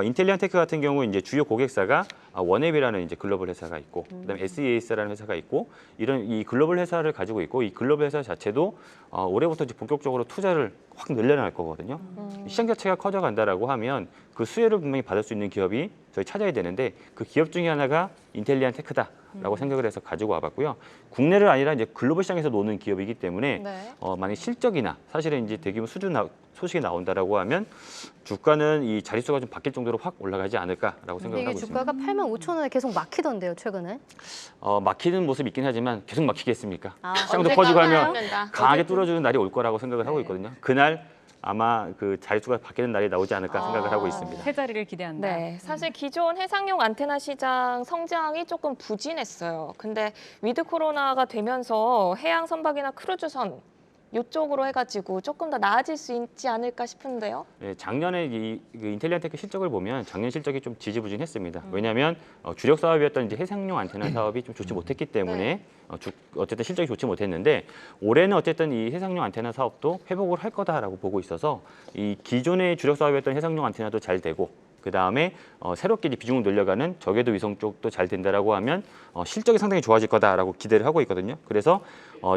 인텔리안테크 같은 경우 이제 주요 고객사가 원앱이라는 이제 글로벌 회사가 있고 그다음에 SEAS라는 회사가 있고 이런 이 글로벌 회사를 가지고 있고 이 글로벌 회사 자체도 올해부터 이제 본격적으로 투자를 확 늘려날 거거든요. 시장 자체가 커져간다라고 하면 그 수혜를 분명히 받을 수 있는 기업이 저희 찾아야 되는데 그 기업 중에 하나가 인텔리안테크다라고 생각을 해서 가지고 와봤고요. 국내를 아니라 이제 글로벌 시장에서 노는 기업이기 때문에 네. 만약 실적이나 사실은 이제 대규모 소식이 나온다라고 하면 주가는 이 자릿수가 좀 바뀔 정도로 확 올라가지 않을까라고 근데 생각을 이게 하고 있습니다. 주가가 85,000원에 계속 막히던데요, 최근에? 막히는 모습이 있긴 하지만 계속 막히겠습니까? 시장도 언제 커지고 하면 깎아야 강하게 뚫어주는 날이 올 거라고 생각을 하고 네. 있거든요. 그날 아마 그 자릿수가 바뀌는 날이 나오지 않을까 생각을 하고 있습니다. 새 자리를 기대한다. 네, 사실 기존 해상용 안테나 시장 성장이 조금 부진했어요. 근데 위드 코로나가 되면서 해양 선박이나 크루즈선 이쪽으로 해가지고 조금 더 나아질 수 있지 않을까 싶은데요. 네, 작년에 그 인텔리안테크 실적을 보면 작년 실적이 좀 지지부진했습니다. 왜냐하면 주력 사업이었던 이제 해상용 안테나 사업이 좀 좋지 못했기 때문에 어쨌든 실적이 좋지 못했는데 올해는 어쨌든 이 해상용 안테나 사업도 회복을 할 거다라고 보고 있어서 이 기존의 주력 사업이었던 해상용 안테나도 잘 되고 그 다음에 새롭게 이제 비중을 늘려가는 저궤도 위성 쪽도 잘 된다라고 하면 실적이 상당히 좋아질 거다라고 기대를 하고 있거든요. 그래서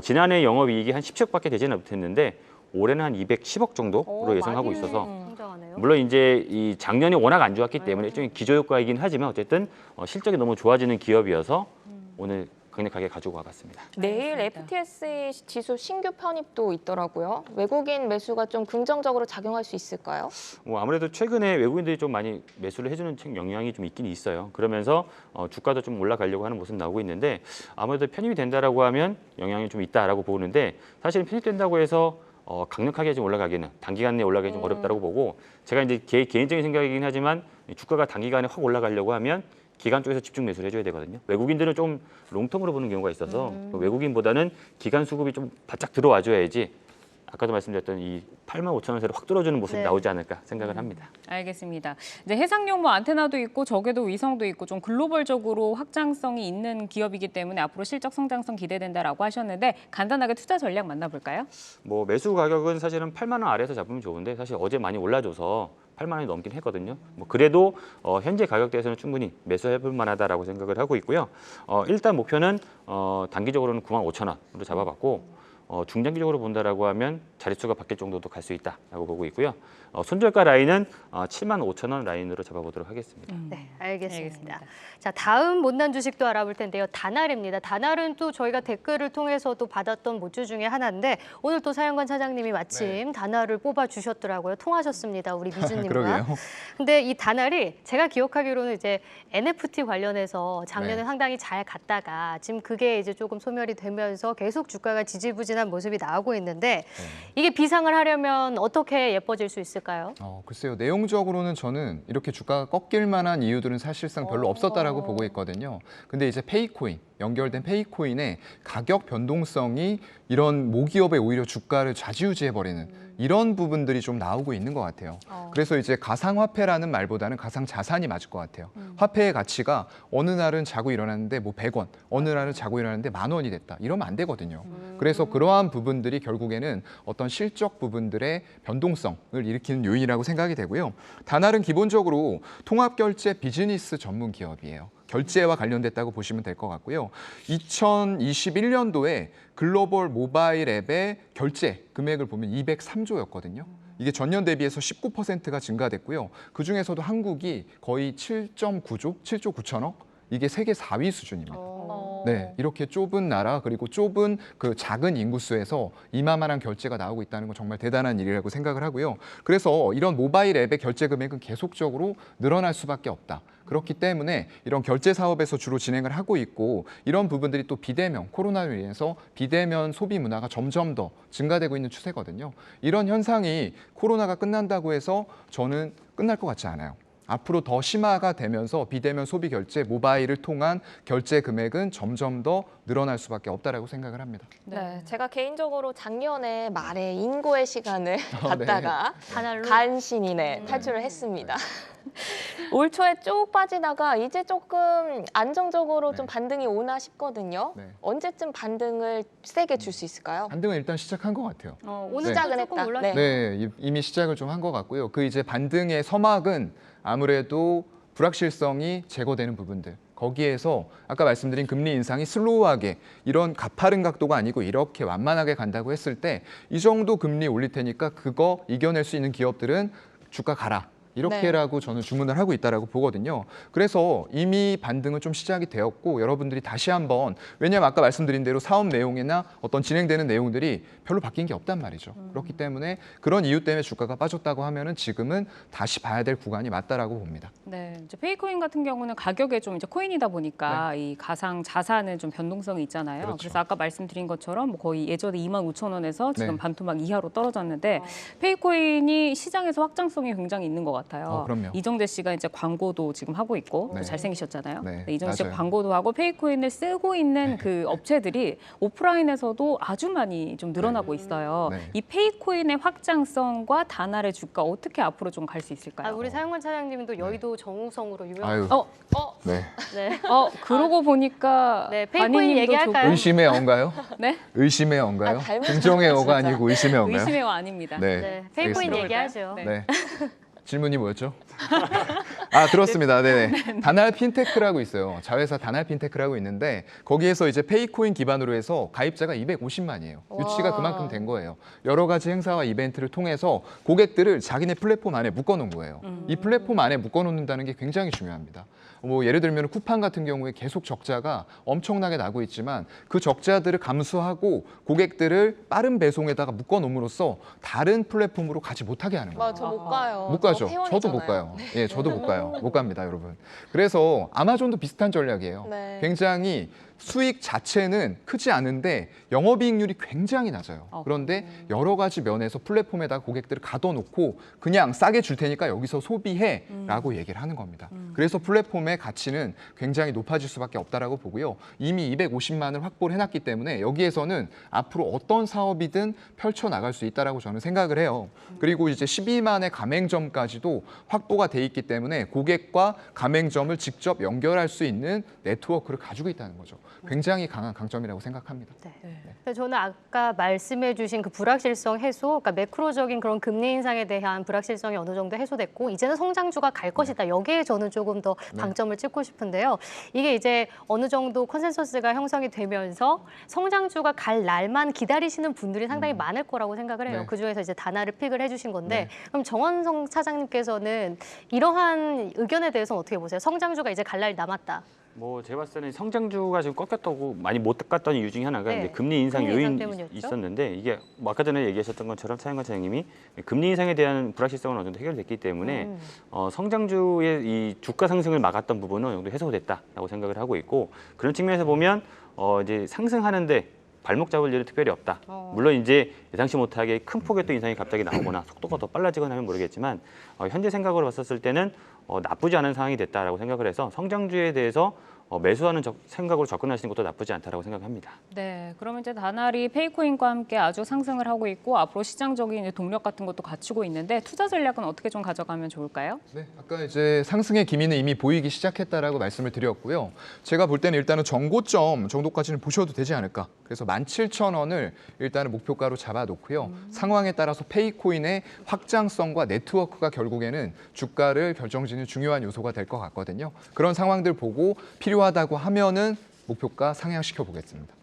지난해 영업이익이 한 10억밖에 되지는 못했는데 올해는 한 210억 정도로 예상하고 있어서 성장하네요. 물론 이제 이 작년이 워낙 안 좋았기 때문에 일종의 기저효과이긴 하지만 어쨌든 실적이 너무 좋아지는 기업이어서 오늘 강력하게 가지고 와봤습니다. 내일 알겠습니다. FTSE 지수 신규 편입도 있더라고요. 외국인 매수가 좀 긍정적으로 작용할 수 있을까요? 아무래도 최근에 외국인들이 좀 많이 매수를 해주는 영향이 좀 있긴 있어요. 그러면서 주가도 좀 올라가려고 하는 모습 나오고 있는데 아무래도 편입이 된다라고 하면 영향이 좀 있다라고 보는데 사실 편입된다고 해서 강력하게 좀 올라가기는 단기간 내에 올라가기 좀 어렵다고 보고 제가 이제 개인적인 생각이긴 하지만 주가가 단기간에 확 올라가려고 하면 기간 쪽에서 집중 매수를 해줘야 되거든요. 외국인들은 좀 롱텀으로 보는 경우가 있어서 외국인보다는 기간 수급이 좀 바짝 들어와줘야지 아까도 말씀드렸던 이 85,000원대로 확 뚫어주는 모습이 네. 나오지 않을까 생각을 합니다. 알겠습니다. 이제 해상용 뭐 안테나도 있고 저궤도 위성도 있고 좀 글로벌적으로 확장성이 있는 기업이기 때문에 앞으로 실적 성장성 기대된다라고 하셨는데 간단하게 투자 전략 만나볼까요? 뭐 매수 가격은 사실은 8만 원 아래에서 잡으면 좋은데 사실 어제 많이 올라줘서 8만 원이 넘긴 했거든요. 뭐 그래도 현재 가격대에서는 충분히 매수해볼 만하다라고 생각을 하고 있고요. 일단 목표는 단기적으로는 95,000원으로 잡아봤고 중장기적으로 본다라고 하면 자릿수가 바뀔 정도도 갈 수 있다라고 보고 있고요. 손절가 라인은 75,000원 라인으로 잡아보도록 하겠습니다. 네, 알겠습니다. 알겠습니다. 자, 다음 못난 주식도 알아볼 텐데요. 다날입니다. 다날은 또 저희가 댓글을 통해서도 받았던 모주 중에 하나인데 오늘 또 사연관 차장님이 마침 다날을 뽑아 주셨더라고요. 통하셨습니다. 우리 미주님과. 그러게요. 근데 이 다날이 제가 기억하기로는 이제 NFT 관련해서 작년에 네. 상당히 잘 갔다가 지금 그게 이제 조금 소멸이 되면서 계속 주가가 지지부진한 모습이 나오고 있는데 이게 비상을 하려면 어떻게 예뻐질 수 있을까요? 글쎄요. 내용적으로는 저는 이렇게 주가가 꺾일 만한 이유들은 사실상 별로 없었다라고 보고 있거든요. 근데 이제 페이코인, 연결된 페이코인의 가격 변동성이 이런 모기업의 오히려 주가를 좌지우지해버리는 이런 부분들이 좀 나오고 있는 것 같아요. 그래서 이제 가상화폐라는 말보다는 가상자산이 맞을 것 같아요. 화폐의 가치가 어느 날은 자고 일어났는데 뭐 100원, 어느 날은 자고 일어났는데 10,000원이 됐다. 이러면 안 되거든요. 그래서 그러한 부분들이 결국에는 어떤 실적 부분들의 변동성을 일으키는 요인이라고 생각이 되고요. 다날은 기본적으로 통합결제 비즈니스 전문 기업이에요. 결제와 관련됐다고 보시면 될 것 같고요. 2021년도에 글로벌 모바일 앱의 결제 금액을 보면 203조였거든요. 이게 전년 대비해서 19%가 증가됐고요. 그중에서도 한국이 거의 7.9조, 7조 9천억? 이게 세계 4위 수준입니다. 네, 이렇게 좁은 나라 그리고 좁은 그 작은 인구수에서 이만한 결제가 나오고 있다는 건 정말 대단한 일이라고 생각을 하고요. 그래서 이런 모바일 앱의 결제 금액은 계속적으로 늘어날 수밖에 없다. 그렇기 때문에 이런 결제 사업에서 주로 진행을 하고 있고 이런 부분들이 또 비대면, 코로나로 인해서 비대면 소비 문화가 점점 더 증가되고 있는 추세거든요. 이런 현상이 코로나가 끝난다고 해서 저는 끝날 것 같지 않아요. 앞으로 더 심화가 되면서 비대면 소비 결제, 모바일을 통한 결제 금액은 점점 더 늘어날 수밖에 없다라고 생각을 합니다. 네, 제가 개인적으로 작년에 말에 인고의 시간을 갖다가 다날로 간신히 탈출을 했습니다. 올 초에 쭉 빠지다가 이제 조금 안정적으로 좀 반등이 오나 싶거든요. 네. 언제쯤 반등을 세게 줄 수 있을까요? 반등은 일단 시작한 것 같아요. 오늘 시작은 조금 했다. 올랐죠. 네, 이미 시작을 좀 한 것 같고요. 그 이제 반등의 서막은 아무래도 불확실성이 제거되는 부분들. 거기에서 아까 말씀드린 금리 인상이 슬로우하게 이런 가파른 각도가 아니고 이렇게 완만하게 간다고 했을 때 이 정도 금리 올릴 테니까 그거 이겨낼 수 있는 기업들은 주가 가라. 이렇게라고 저는 주문을 하고 있다라고 보거든요. 그래서 이미 반등은 좀 시작이 되었고 여러분들이 다시 한번 왜냐하면 아까 말씀드린 대로 사업 내용이나 어떤 진행되는 내용들이 별로 바뀐 게 없단 말이죠. 그렇기 때문에 그런 이유 때문에 주가가 빠졌다고 하면은 지금은 다시 봐야 될 구간이 맞다라고 봅니다. 네, 이제 페이코인 같은 경우는 가격에 좀 이제 코인이다 보니까 이 가상 자산은 좀 변동성이 있잖아요. 그렇죠. 그래서 아까 말씀드린 것처럼 뭐 거의 예전에 25,000원에서 지금 네. 반토막 이하로 떨어졌는데 페이코인이 시장에서 확장성이 굉장히 있는 것 같아요. 그럼요. 이정재 씨가 이제 광고도 지금 하고 있고 네. 또 잘생기셨잖아요. 네, 이정재 씨 맞아요. 광고도 하고 페이코인을 쓰고 있는 그 업체들이 오프라인에서도 아주 많이 좀 늘어나고 있어요. 네. 이 페이코인의 확장성과 다날의 주가 어떻게 앞으로 좀 갈 수 있을까요? 우리 사용관 차장님도 여의도 정우성으로 아유, 유명하죠. 네. 네. 그러고 보니까 네, 페이코인 바니님도 얘기할까요? 의심의 어인가요? 네? 의심의 어인가요? 닮으셨다, 긍정의 어가 진짜. 아니고 의심의 어인가요? 의심의 와 아닙니다. 네, 페이코인 알겠습니다. 얘기하죠. 네. 네. 질문이 뭐였죠? 그렇습니다. 네네. 다날 핀테크라고 있어요. 자회사 다날 핀테크라고 있는데 거기에서 이제 페이코인 기반으로 해서 가입자가 250만이에요. 유치가 그만큼 된 거예요. 여러 가지 행사와 이벤트를 통해서 고객들을 자기네 플랫폼 안에 묶어놓은 거예요. 이 플랫폼 안에 묶어놓는다는 게 굉장히 중요합니다. 뭐 예를 들면 쿠팡 같은 경우에 계속 적자가 엄청나게 나고 있지만 그 적자들을 감수하고 고객들을 빠른 배송에다가 묶어놓음으로써 다른 플랫폼으로 가지 못하게 하는 거예요. 저 못 가요. 못 가죠. 저 회원이잖아요. 저도 못 가요. 예, 저도 못 가요. 못 갑니다, 여러분. 그래서 아마존도 비슷한 전략이에요. 네. 굉장히 수익 자체는 크지 않은데 영업이익률이 굉장히 낮아요. 그런데 여러 가지 면에서 플랫폼에다가 고객들을 가둬놓고 그냥 싸게 줄 테니까 여기서 소비해라고 얘기를 하는 겁니다. 그래서 플랫폼의 가치는 굉장히 높아질 수밖에 없다라고 보고요. 이미 250만을 확보를 해놨기 때문에 여기에서는 앞으로 어떤 사업이든 펼쳐나갈 수 있다라고 저는 생각을 해요. 그리고 이제 12만의 가맹점까지도 확보가 돼 있기 때문에 고객과 가맹점을 직접 연결할 수 있는 네트워크를 가지고 있다는 거죠. 굉장히 강한 강점이라고 생각합니다. 그래서 저는 아까 말씀해주신 그 불확실성 해소, 그러니까 매크로적인 그런 금리 인상에 대한 불확실성이 어느 정도 해소됐고 이제는 성장주가 갈 것이다. 여기에 저는 조금 더 방점을 찍고 싶은데요. 이게 이제 어느 정도 컨센서스가 형성이 되면서 성장주가 갈 날만 기다리시는 분들이 상당히 많을 거라고 생각을 해요. 네. 그중에서 이제 다나를 픽을 해주신 건데 네. 그럼 정원성 차장님께서는 이러한 의견에 대해서는 어떻게 보세요? 성장주가 이제 갈 날이 남았다. 뭐 제가 봤을 때는 성장주가 지금 꺾였다고 많이 못 갔던 이유 중에 하나가 네. 이제 금리 인상 금리 인상 요인이 때문이었죠. 있었는데 이게 뭐 아까 전에 얘기하셨던 것처럼 차영관 차장님이 금리 인상에 대한 불확실성은 어느 정도 해결됐기 때문에 성장주의 이 주가 상승을 막았던 부분은 어느 정도 해소됐다라고 생각을 하고 있고 그런 측면에서 보면 이제 상승하는데 발목 잡을 일은 특별히 없다. 물론 이제 예상치 못하게 큰 폭의 또 인상이 갑자기 나오거나 속도가 더 빨라지거나 하면 모르겠지만 현재 생각으로 봤었을 때는 나쁘지 않은 상황이 됐다라고 생각을 해서 성장주에 대해서 매수하는 생각으로 접근하시는 것도 나쁘지 않다라고 생각합니다. 네, 그러면 이제 다날이 페이코인과 함께 아주 상승을 하고 있고 앞으로 시장적인 이제 동력 같은 것도 갖추고 있는데 투자 전략은 어떻게 좀 가져가면 좋을까요? 네, 아까 이제 상승의 기미는 이미 보이기 시작했다라고 말씀을 드렸고요. 제가 볼 때는 일단은 정고점 정도까지는 보셔도 되지 않을까. 그래서 17,000원을 일단은 목표가로 잡아놓고요. 상황에 따라서 페이코인의 확장성과 네트워크가 결국에는 주가를 결정짓는 중요한 요소가 될 것 같거든요. 그런 상황들 보고 필요하다고 하면은 목표가 상향시켜 보겠습니다.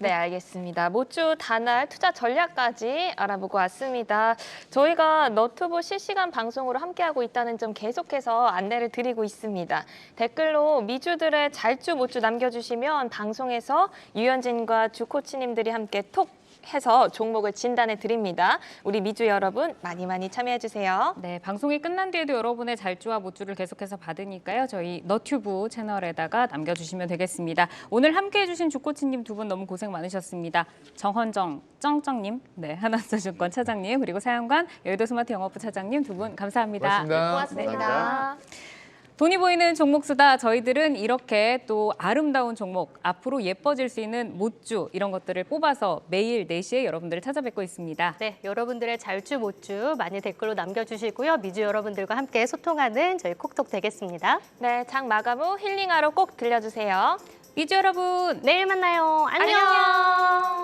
네, 알겠습니다. 모주 단알 투자 전략까지 알아보고 왔습니다. 저희가 너튜브 실시간 방송으로 함께하고 있다는 점 계속해서 안내를 드리고 있습니다. 댓글로 미주들의 잘주 못주 남겨주시면 방송에서 유현진과 주 코치님들이 함께 톡 해서 종목을 진단해 드립니다. 우리 미주 여러분 많이 많이 참여해 주세요. 네, 방송이 끝난 뒤에도 여러분의 잘주와 못주를 계속해서 받으니까요. 저희 너튜브 채널에다가 남겨주시면 되겠습니다. 오늘 함께해 주신 주코치님 두 분 너무 고생 많으셨습니다. 정헌정, 쩡쩡님, 네, 하나투자증권 차장님, 그리고 사연관 여의도 스마트 영업부 차장님 두 분 감사합니다. 고맙습니다. 고맙습니다. 돈이 보이는 종목 수다. 저희들은 이렇게 또 아름다운 종목, 앞으로 예뻐질 수 있는 못주 이런 것들을 뽑아서 매일 4시에 여러분들을 찾아뵙고 있습니다. 네, 여러분들의 잘주 못주 많이 댓글로 남겨주시고요. 미주 여러분들과 함께 소통하는 저희 콕톡 되겠습니다. 네, 장 마감 후 힐링하러 꼭 들려주세요. 미주 여러분, 내일 만나요. 안녕. 안녕.